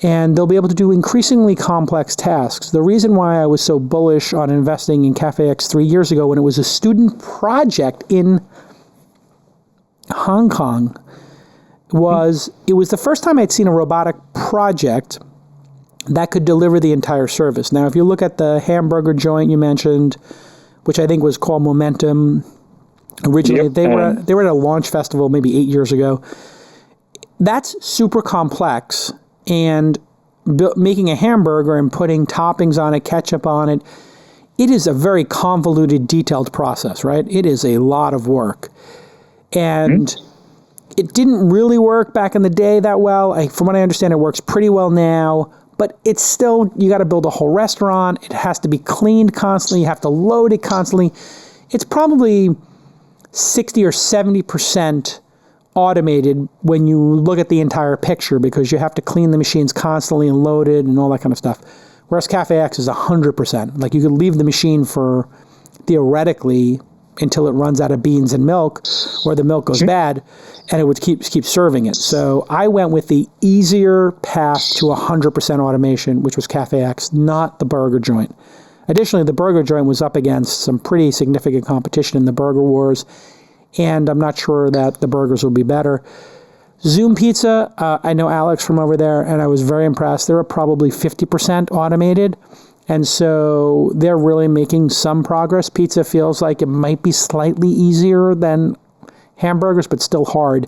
And they'll be able to do increasingly complex tasks. The reason why I was so bullish on investing in CafeX 3 years ago when it was a student project in Hong Kong was it was the first time I'd seen a robotic project that could deliver the entire service. Now, if you look at the hamburger joint you mentioned, which I think was called Momentum, originally they were at a launch festival maybe 8 years ago. that's super complex. And making a hamburger and putting toppings on it, ketchup on it, it is a very convoluted, detailed process, right? It is a lot of work. And it didn't really work back in the day that well. From what I understand, it works pretty well now. But it's still, you got to build a whole restaurant. It has to be cleaned constantly. You have to load it constantly. It's probably 60 or 70% automated when you look at the entire picture, because you have to clean the machines constantly and load it and all that kind of stuff. Whereas CafeX is 100%. Like, you could leave the machine for, theoretically, until it runs out of beans and milk, or the milk goes bad, and it would keep serving it. So I went with the easier path to 100% automation, which was CafeX, not the burger joint. Additionally, the burger joint was up against some pretty significant competition in the burger wars, and I'm not sure that the burgers will be better. Zume Pizza, I know Alex from over there, and I was very impressed. They're probably 50% automated, and so they're really making some progress. Pizza feels like it might be slightly easier than hamburgers, but still hard.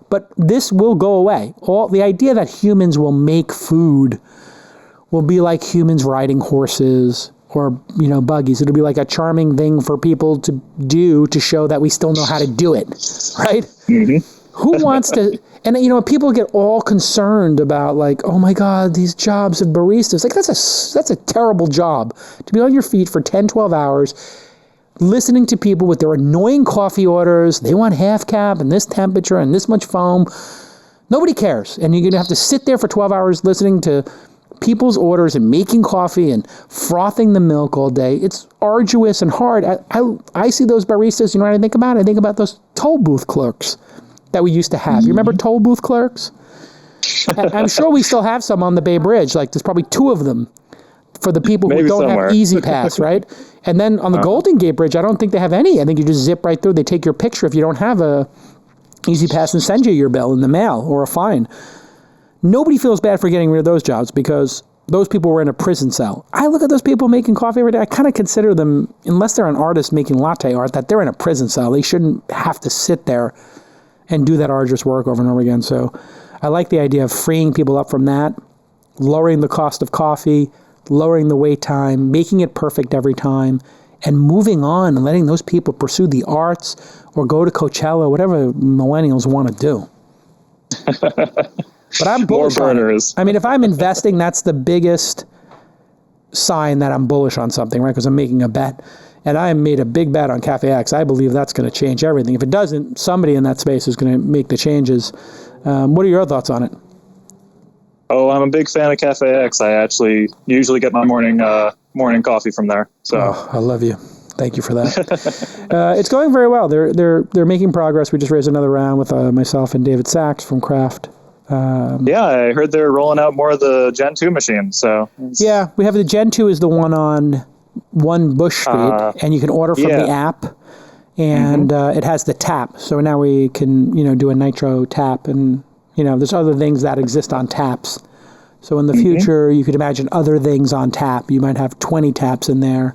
But this will go away. The idea that humans will make food will be like humans riding horses or, buggies. It'll be like a charming thing for people to do to show that we still know how to do it, right? Mm-hmm. Who wants to, and people get all concerned about, like, oh my God, these jobs of baristas. Like, that's a terrible job, to be on your feet for 10, 12 hours, listening to people with their annoying coffee orders. They want half cap and this temperature and this much foam. Nobody cares. And you're going to have to sit there for 12 hours listening to people's orders and making coffee and frothing the milk all day. It's arduous and hard. I see those baristas, you know what I think about? I think about those toll booth clerks that we used to have. You remember toll booth clerks? I'm sure we still have some on the Bay Bridge. Like, there's probably 2 of them for the people who don't have Easy Pass, right? And then on the Golden Gate Bridge, I don't think they have any. I think you just zip right through. They take your picture if you don't have a Easy Pass and send you your bill in the mail or a fine. Nobody feels bad for getting rid of those jobs because those people were in a prison cell. I look at those people making coffee every day. I kind of consider them, unless they're an artist making latte art, that they're in a prison cell. They shouldn't have to sit there and do that arduous work over and over again. So I like the idea of freeing people up from that, lowering the cost of coffee, lowering the wait time, making it perfect every time, and moving on and letting those people pursue the arts or go to Coachella, whatever millennials want to do. But I'm bullish on it. I mean, if I'm investing, that's the biggest sign that I'm bullish on something, right? Because I'm making a bet. And I made a big bet on CafeX. I believe that's going to change everything. If it doesn't, somebody in that space is going to make the changes. What are your thoughts on it? Oh, I'm a big fan of CafeX. I actually usually get my morning coffee from there. So I love you. Thank you for that. It's going very well. They're making progress. We just raised another round with myself and David Sachs from Kraft. Yeah, I heard they're rolling out more of the Gen 2 machines. So yeah, we have the Gen 2 is the one on 1 Bush Street, and you can order from the app, and it has the tap. So now we can do a nitro tap, and there's other things that exist on taps. So in the future, you could imagine other things on tap. You might have 20 taps in there,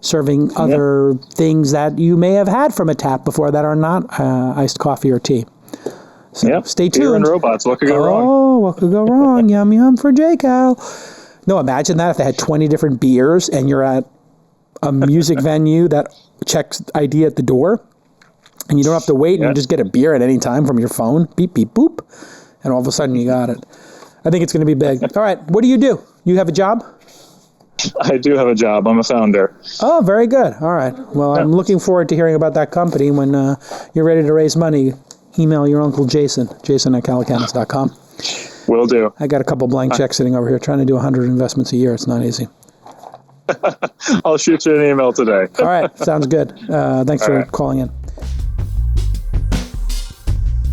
serving other things that you may have had from a tap before that are not iced coffee or tea. So stay tuned. Beer and robots, what could go wrong? Oh, what could go wrong? Yum, yum for J-Cal. No, imagine that if they had 20 different beers and you're at a music venue that checks ID at the door and you don't have to wait and you just get a beer at any time from your phone. Beep, beep, boop. And all of a sudden you got it. I think it's going to be big. All right. What do? You have a job? I do have a job. I'm a founder. Oh, very good. All right. Well, I'm looking forward to hearing about that company when you're ready to raise money. Email your Uncle Jason at calacanis.com. Will do. I got a couple blank checks sitting over here trying to do 100 investments a year. It's not easy. I'll shoot you an email today. All right. Sounds good. Thanks for calling in.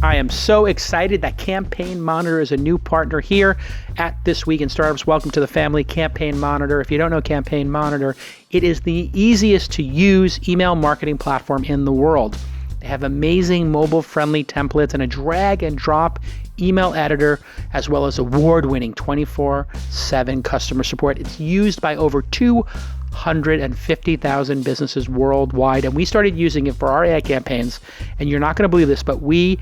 I am so excited that Campaign Monitor is a new partner here at This Week in Startups. Welcome to the family, Campaign Monitor. If you don't know Campaign Monitor, it is the easiest to use email marketing platform in the world. They have amazing mobile-friendly templates and a drag-and-drop email editor, as well as award-winning 24/7 customer support. It's used by over 250,000 businesses worldwide, and we started using it for our ad campaigns. And you're not going to believe this, but we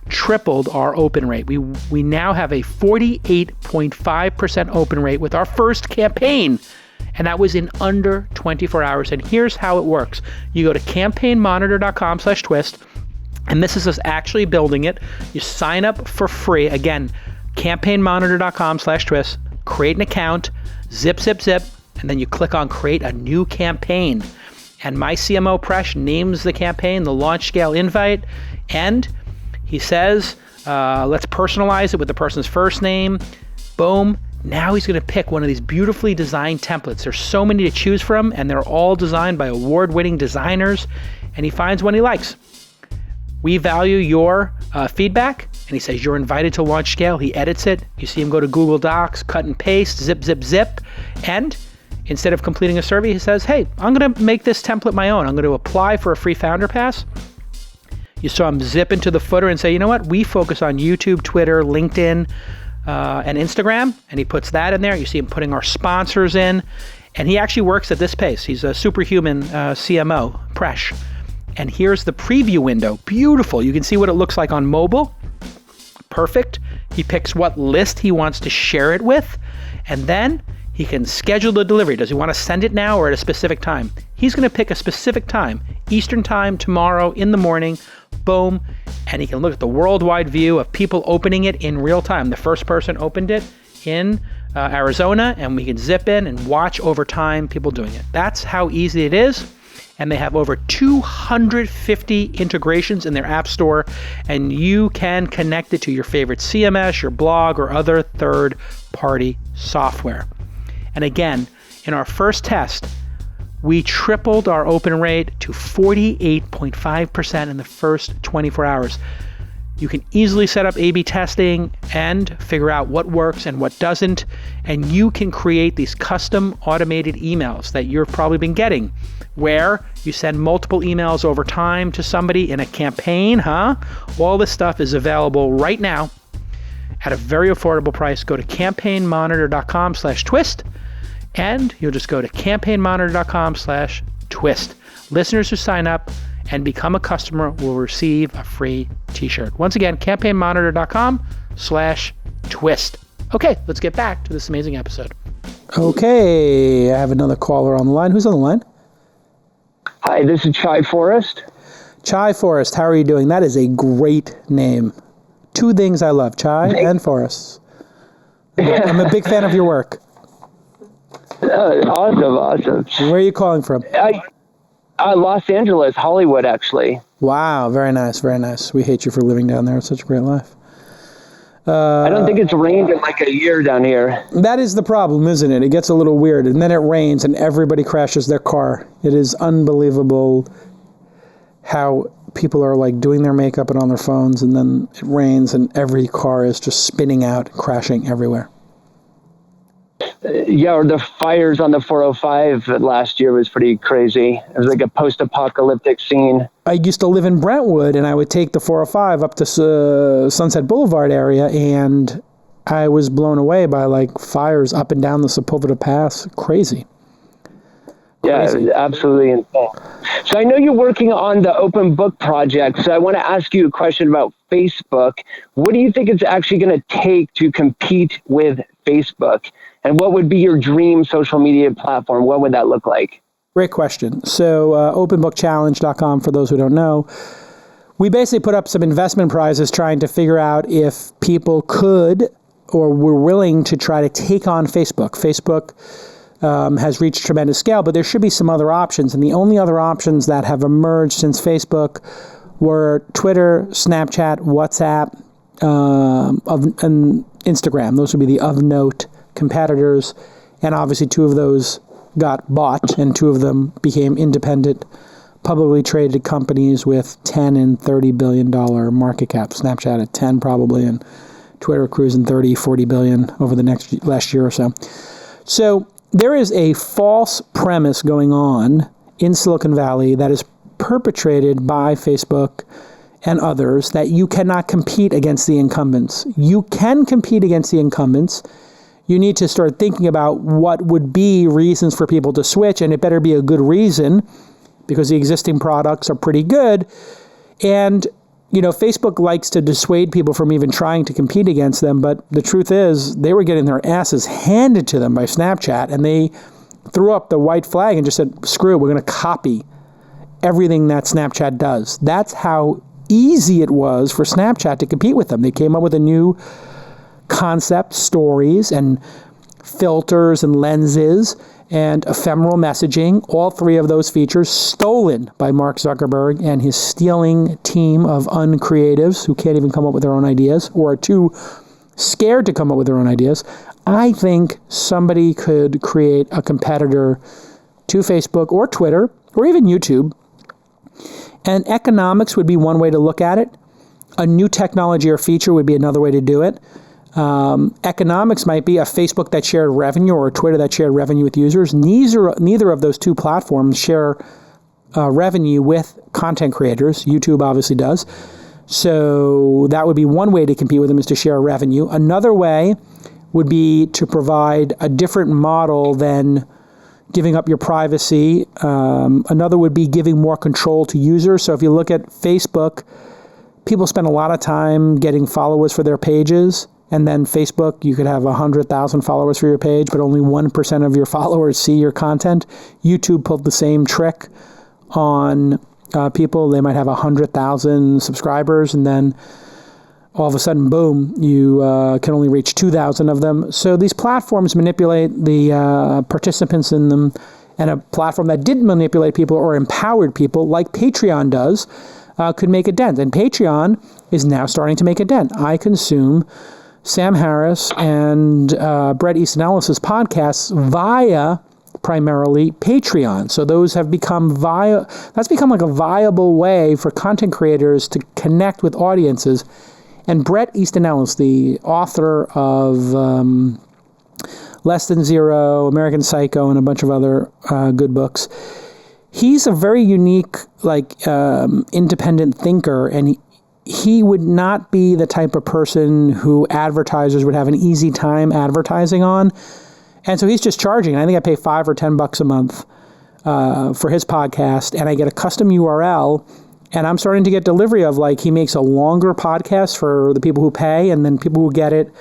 tripled our open rate. We now have a 48.5% open rate with our first campaign. And that was in under 24 hours. And here's how it works. You go to campaignmonitor.com/twist. And this is us actually building it. You sign up for free. Again, campaignmonitor.com/twist. Create an account, zip, and then you click on create a new campaign. And my CMO Presh names the campaign the launch scale invite. And he says, let's personalize it with the person's first name. Boom. Now he's going to pick one of these beautifully designed templates. There's so many to choose from, and they're all designed by award-winning designers, and he finds one he likes. We value your feedback, and he says you're invited to launch scale. He edits it. You see him go to Google Docs, cut and paste, zip, and instead of completing a survey, he says, hey, I'm going to make this template my own. I'm going to apply for a free founder pass. You saw him zip into the footer and say, you know what? We focus on YouTube, Twitter, LinkedIn, and Instagram, and he puts that in there. You see him putting our sponsors in, and he actually works at this pace. He's a superhuman CMO, Presh. And here's the preview window. Beautiful. You can see what it looks like on mobile. Perfect. He picks what list he wants to share it with, and then he can schedule the delivery. Does he want to send it now or at a specific time? He's going to pick a specific time, Eastern time, tomorrow in the morning. Boom. And he can look at the worldwide view of people opening it in real time. The first person opened it in Arizona, and we can zip in and watch over time people doing it. That's how easy it is. And they have over 250 integrations in their app store, and you can connect it to your favorite CMS, your blog, or other third-party software. And again, in our first test, we tripled our open rate to 48.5% in the first 24 hours. You can easily set up A/B testing and figure out what works and what doesn't. And you can create these custom automated emails that you've probably been getting, where you send multiple emails over time to somebody in a campaign, All this stuff is available right now at a very affordable price. Go to campaignmonitor.com/twist. And you'll just go to campaignmonitor.com/twist. Listeners who sign up and become a customer will receive a free t-shirt. Once again, campaignmonitor.com/twist. Okay, let's get back to this amazing episode. Okay, I have another caller on the line. Who's on the line? Hi, this is Chai Forrest. Chai Forrest, how are you doing? That is a great name. Two things I love, Chai and Forrest. I'm a big fan of your work. Awesome. Where are you calling from? Los Angeles, Hollywood, actually. Wow, very nice. We hate you for living down there. It's such a great life. I don't think it's rained in like a year down here. That is the problem, isn't it? It gets a little weird, and then it rains, and everybody crashes their car. It is unbelievable how people are like doing their makeup and on their phones, and then it rains, and every car is just spinning out, crashing everywhere. Yeah, or the fires on the 405 last year was pretty crazy. It was like a post-apocalyptic scene. I used to live in Brentwood, and I would take the 405 up to Sunset Boulevard area, and I was blown away by like fires up and down the Sepulveda Pass. Crazy. Yeah, absolutely insane. So I know you're working on the open book project, so I want to ask you a question about Facebook. What do you think it's actually going to take to compete with Facebook? And what would be your dream social media platform? What would that look like? Great question. So openbookchallenge.com, for those who don't know, we basically put up some investment prizes trying to figure out if people could or were willing to try to take on Facebook. Facebook has reached tremendous scale, but there should be some other options. And the only other options that have emerged since Facebook were Twitter, Snapchat, WhatsApp, and Instagram. Those would be the of note competitors, and obviously two of those got bought, and two of them became independent, publicly traded companies with $10 and $30 billion market cap. Snapchat at 10 probably, and Twitter cruising 30, 40 billion over the last year or so. So there is a false premise going on in Silicon Valley that is perpetrated by Facebook and others that you cannot compete against the incumbents. You can compete against the incumbents. You need to start thinking about what would be reasons for people to switch, and it better be a good reason because the existing products are pretty good. And Facebook likes to dissuade people from even trying to compete against them, but the truth is they were getting their asses handed to them by Snapchat, and they threw up the white flag and just said, screw it, we're going to copy everything that Snapchat does. That's how easy it was for Snapchat to compete with them. They came up with a new concept, stories and filters and lenses and ephemeral messaging, all three of those features stolen by Mark Zuckerberg and his stealing team of uncreatives who can't even come up with their own ideas or are too scared to come up with their own ideas. I think somebody could create a competitor to Facebook or Twitter or even YouTube. And economics would be one way to look at it. A new technology or feature would be another way to do it. Economics might be a Facebook that shared revenue or a Twitter that shared revenue with users. Neither of those two platforms share revenue with content creators. YouTube obviously does. So that would be one way to compete with them, is to share revenue. Another way would be to provide a different model than giving up your privacy. Another would be giving more control to users. So if you look at Facebook, people spend a lot of time getting followers for their pages. And then Facebook, you could have 100,000 followers for your page, but only 1% of your followers see your content. YouTube pulled the same trick on people. They might have 100,000 subscribers, and then all of a sudden, boom, you can only reach 2,000 of them. So these platforms manipulate the participants in them, and a platform that didn't manipulate people or empowered people, like Patreon does, could make a dent. And Patreon is now starting to make a dent. I consume Sam Harris and Bret Easton Ellis's podcasts via primarily Patreon. So those have become that's become like a viable way for content creators to connect with audiences. And Bret Easton Ellis, the author of Less Than Zero, American Psycho, and a bunch of other good books, he's a very unique, independent thinker, and he would not be the type of person who advertisers would have an easy time advertising on. And so he's just charging. I think I pay $5 or $10 a month for his podcast, and I get a custom URL, and I'm starting to get delivery of, he makes a longer podcast for the people who pay, and then people who get it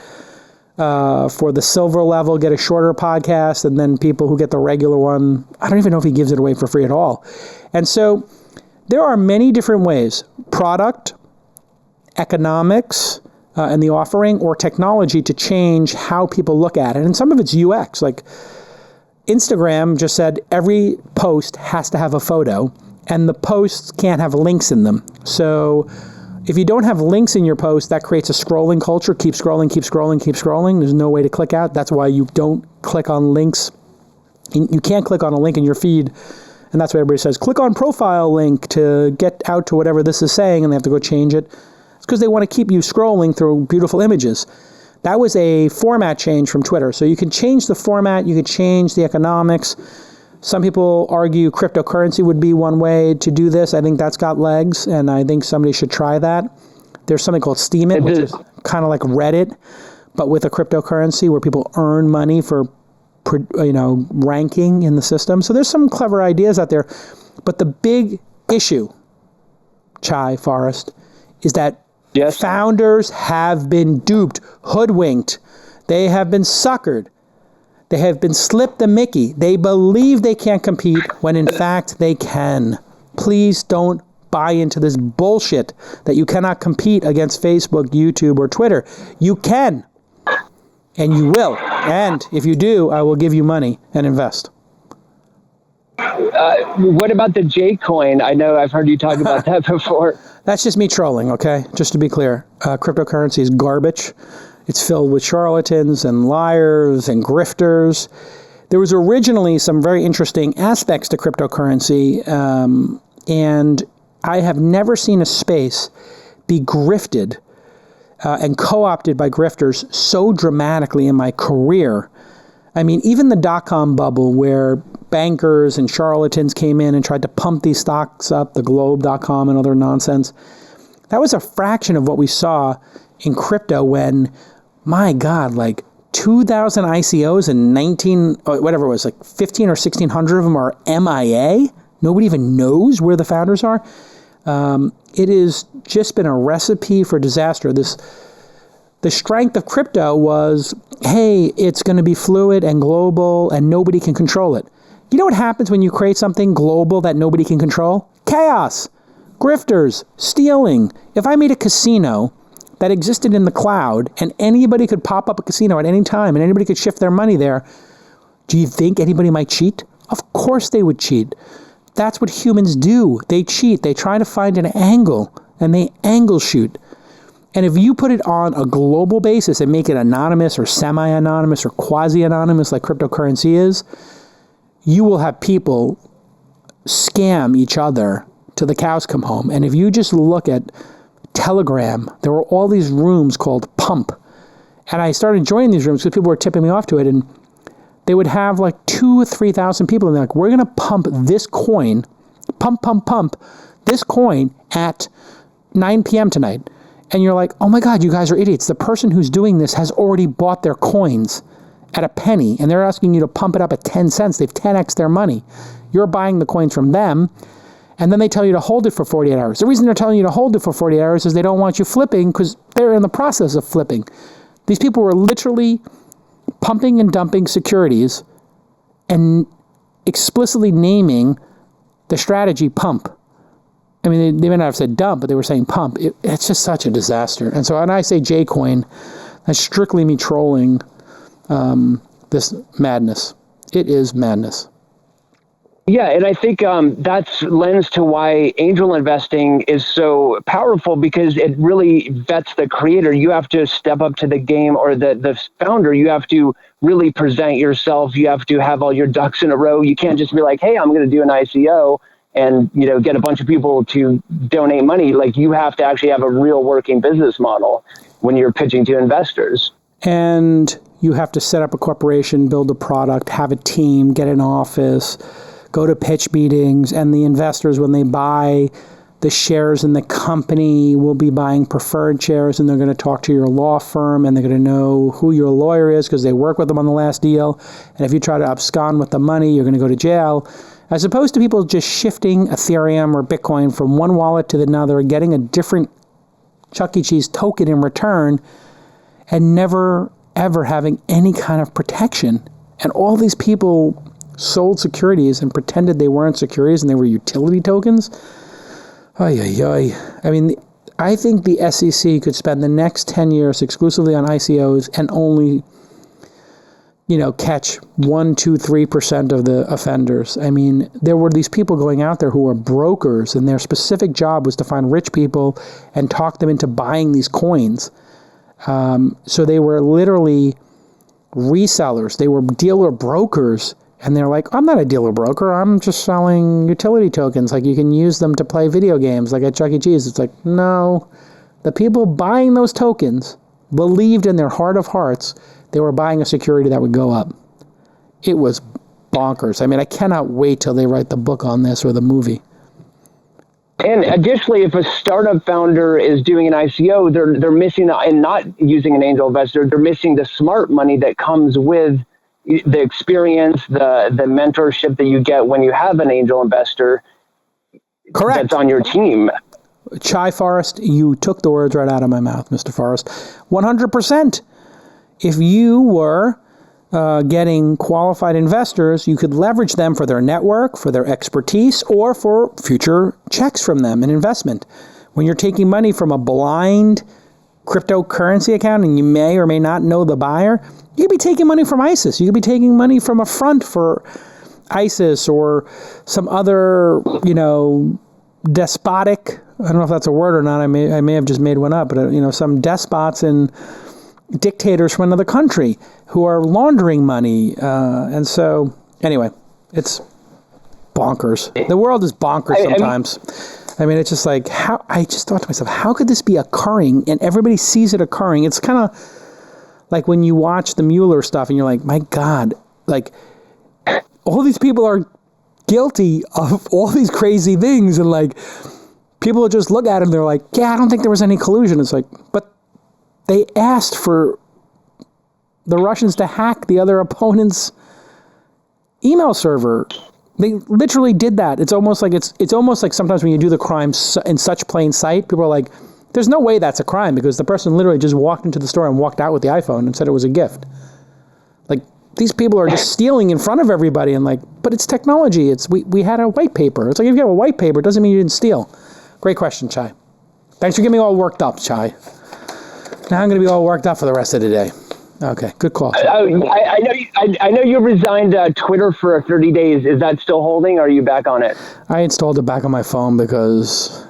for the silver level get a shorter podcast, and then people who get the regular one, I don't even know if he gives it away for free at all. And so there are many different ways: product, economics, and the offering, or technology to change how people look at it. And some of it's UX. Like Instagram just said every post has to have a photo, and the posts can't have links in them. So if you don't have links in your post, that creates a scrolling culture. Keep scrolling, keep scrolling, keep scrolling. There's no way to click out. That's why you don't click on links. You can't click on a link in your feed. And that's why everybody says, click on profile link to get out to whatever this is saying, and they have to go change it. It's because they want to keep you scrolling through beautiful images. That was a format change from Twitter. So you can change the format, you can change the economics. Some people argue cryptocurrency would be one way to do this. I think that's got legs, and I think somebody should try that. There's something called Steemit, which is kind of like Reddit, but with a cryptocurrency where people earn money for ranking in the system. So there's some clever ideas out there. But the big issue, Chai Forrest, is that founders have been duped, hoodwinked. They have been suckered. They have been slipped the Mickey. They believe they can't compete when in fact they can. Please don't buy into this bullshit that you cannot compete against Facebook, YouTube, or Twitter. You can. And you will. And if you do, I will give you money and invest. What about the J-Coin? I know I've heard you talk about that before. That's just me trolling, okay? Just to be clear. Cryptocurrency is garbage. It's filled with charlatans and liars and grifters. There was originally some very interesting aspects to cryptocurrency, and I have never seen a space be grifted and co-opted by grifters so dramatically in my career. I mean, even the dot-com bubble where bankers and charlatans came in and tried to pump these stocks up, the Globe.com and other nonsense, that was a fraction of what we saw in crypto when, my God, 2,000 ICOs and 15 or 1,600 of them are MIA. Nobody even knows where the founders are. It has just been a recipe for disaster. The strength of crypto was, hey, it's going to be fluid and global and nobody can control it. You know what happens when you create something global that nobody can control? Chaos, grifters, stealing. If I made a casino that existed in the cloud and anybody could pop up a casino at any time and anybody could shift their money there, do you think anybody might cheat? Of course they would cheat. That's what humans do. They cheat. They try to find an angle and they angle shoot. And if you put it on a global basis and make it anonymous or semi-anonymous or quasi-anonymous like cryptocurrency is, you will have people scam each other till the cows come home. And if you just look at Telegram, there were all these rooms called Pump. And I started joining these rooms because people were tipping me off to it. And they would have like 2,000 or 3,000 people. And they're like, we're going to pump this coin, pump this coin at 9 p.m. tonight. And you're like, oh my God, you guys are idiots. The person who's doing this has already bought their coins at a penny, and they're asking you to pump it up at 10 cents. They've 10x their money. You're buying the coins from them, and then they tell you to hold it for 48 hours. The reason they're telling you to hold it for 48 hours is they don't want you flipping because they're in the process of flipping. These people were literally pumping and dumping securities and explicitly naming the strategy pump. I mean, they may not have said dump, but they were saying pump. It's just such a disaster. And so when I say J-Coin, that's strictly me trolling this madness. It is madness. Yeah, and I think that's lends to why angel investing is so powerful, because it really vets the creator. You have to step up to the game, or the founder. You have to really present yourself. You have to have all your ducks in a row. You can't just be like, hey, I'm going to do an ICO and get a bunch of people to donate money. Like, you have to actually have a real working business model when you're pitching to investors. And you have to set up a corporation, build a product, have a team, get an office, go to pitch meetings, and the investors, when they buy the shares in the company, will be buying preferred shares, and they're going to talk to your law firm, and they're going to know who your lawyer is because they work with them on the last deal. And if you try to abscond with the money, you're going to go to jail. As opposed to people just shifting Ethereum or Bitcoin from one wallet to another, getting a different Chuck E. Cheese token in return, and never, ever having any kind of protection. And all these people sold securities and pretended they weren't securities and they were utility tokens. Ay, ay, ay. I mean, I think the SEC could spend the next 10 years exclusively on ICOs and only catch 1%, 2%, 3% of the offenders. I mean, there were these people going out there who were brokers, and their specific job was to find rich people and talk them into buying these coins. So they were literally resellers. They were dealer brokers, and they're like, I'm not a dealer broker. I'm just selling utility tokens. Like, you can use them to play video games, like at Chuck E. Cheese. It's like, no. The people buying those tokens believed in their heart of hearts they were buying a security that would go up. It was bonkers. I mean, I cannot wait till they write the book on this or the movie. And additionally, if a startup founder is doing an ICO, they're missing, and not using an angel investor, they're missing the smart money that comes with the experience, the mentorship that you get when you have an angel investor. Correct. That's on your team. Chai Forrest, you took the words right out of my mouth, Mr. Forrest. 100%. If you were getting qualified investors, you could leverage them for their network, for their expertise, or for future checks from them, an investment. When you're taking money from a blind cryptocurrency account and you may or may not know the buyer, you could be taking money from ISIS. You could be taking money from a front for ISIS or some other, despotic, I don't know if that's a word or not, I may have just made one up, but, some despots and dictators from another country who are laundering money. And so, anyway, it's bonkers. The world is bonkers sometimes. I mean, it's just like, I just thought to myself, how could this be occurring and everybody sees it occurring? It's kind of like when you watch the Mueller stuff and you're like, my God, like, all these people are guilty of all these crazy things. And like, people will just look at it and they're like, yeah, I don't think there was any collusion. It's like, but they asked for the Russians to hack the other opponent's email server. They literally did that. It's almost like sometimes when you do the crime in such plain sight, people are like, there's no way that's a crime because the person literally just walked into the store and walked out with the iPhone and said it was a gift. Like, these people are just stealing in front of everybody and like, but it's technology. We had a white paper. It's like if you have a white paper, it doesn't mean you didn't steal. Great question, Chai. Thanks for getting me all worked up, Chai. Now I'm going to be all worked up for the rest of the day. Okay, good call. I know you resigned Twitter for 30 days. Is that still holding, or are you back on it? I installed it back on my phone because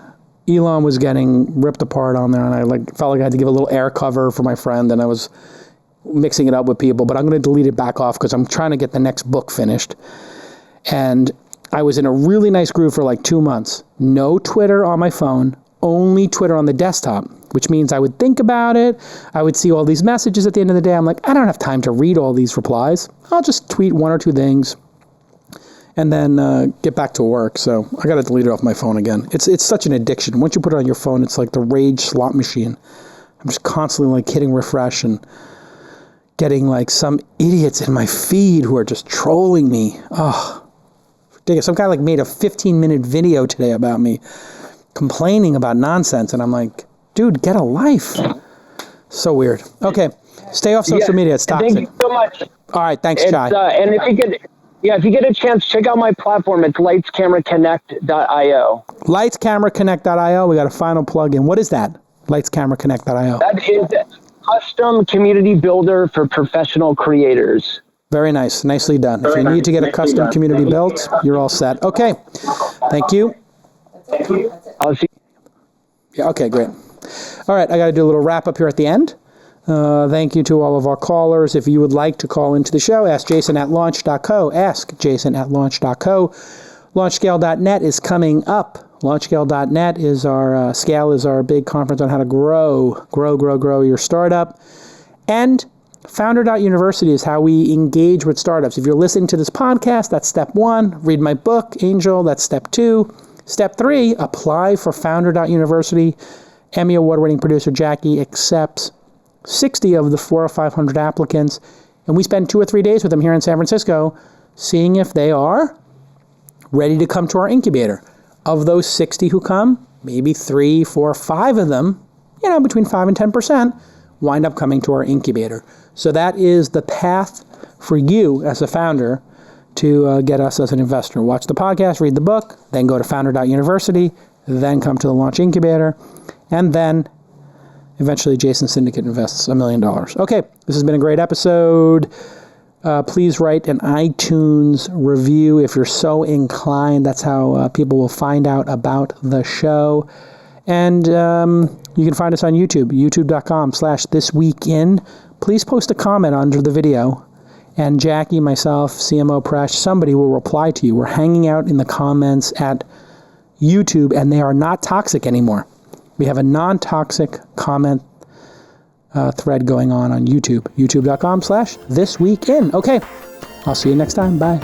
Elon was getting ripped apart on there, and I felt like I had to give a little air cover for my friend, and I was mixing it up with people. But I'm going to delete it back off because I'm trying to get the next book finished. And I was in a really nice groove for like 2 months. No Twitter on my phone, only Twitter on the desktop, which means I would think about it. I would see all these messages at the end of the day. I'm like, I don't have time to read all these replies. I'll just tweet 1 or 2 things and then get back to work. So I got to delete it off my phone again. It's such an addiction. Once you put it on your phone, it's like the rage slot machine. I'm just constantly like hitting refresh and getting like some idiots in my feed who are just trolling me. Oh, ridiculous. Some guy like made a 15-minute video today about me complaining about nonsense. And I'm like, dude, get a life. So weird. Okay. Stay off social media. It's toxic. Thank you so much. All right. Thanks, Chai. And if you get a chance, check out my platform. It's lightscameraconnect.io. Lightscameraconnect.io. We got a final plug-in. What is that? Lightscameraconnect.io. That is custom community builder for professional creators. Very nice. Nicely done. If you need to get a custom community built, you're all set. Okay. Thank you. I'll see. Yeah, okay, great. All right, I got to do a little wrap up here at the end. Thank you to all of our callers. If you would like to call into the show, ask Jason at launch.co. Ask Jason at launch.co. Launchscale.net is coming up. Launchscale.net is our Scale is our big conference on how to grow your startup. And Founder.University is how we engage with startups. If you're listening to this podcast, that's step 1. Read my book, Angel. That's step 2. Step 3, apply for Founder.University. Emmy Award-winning producer Jackie accepts 60 of the 400 or 500 applicants, and we spend 2 or 3 days with them here in San Francisco, seeing if they are ready to come to our incubator. Of those 60 who come, maybe 3, 4, 5 of them, between 5 and 10%, wind up coming to our incubator. So that is the path for you as a founder to get us as an investor. Watch the podcast, read the book, then go to Founder.University, then come to the Launch Incubator, and then eventually Jason's Syndicate invests $1 million. Okay, this has been a great episode. Please write an iTunes review if you're so inclined. That's how people will find out about the show. And you can find us on YouTube, youtube.com/thisweekin. Please post a comment under the video. And Jackie, myself, CMO Presh, somebody will reply to you. We're hanging out in the comments at YouTube, and they are not toxic anymore. We have a non-toxic comment thread going on YouTube, youtube.com/thisweekin. Okay, I'll see you next time. Bye.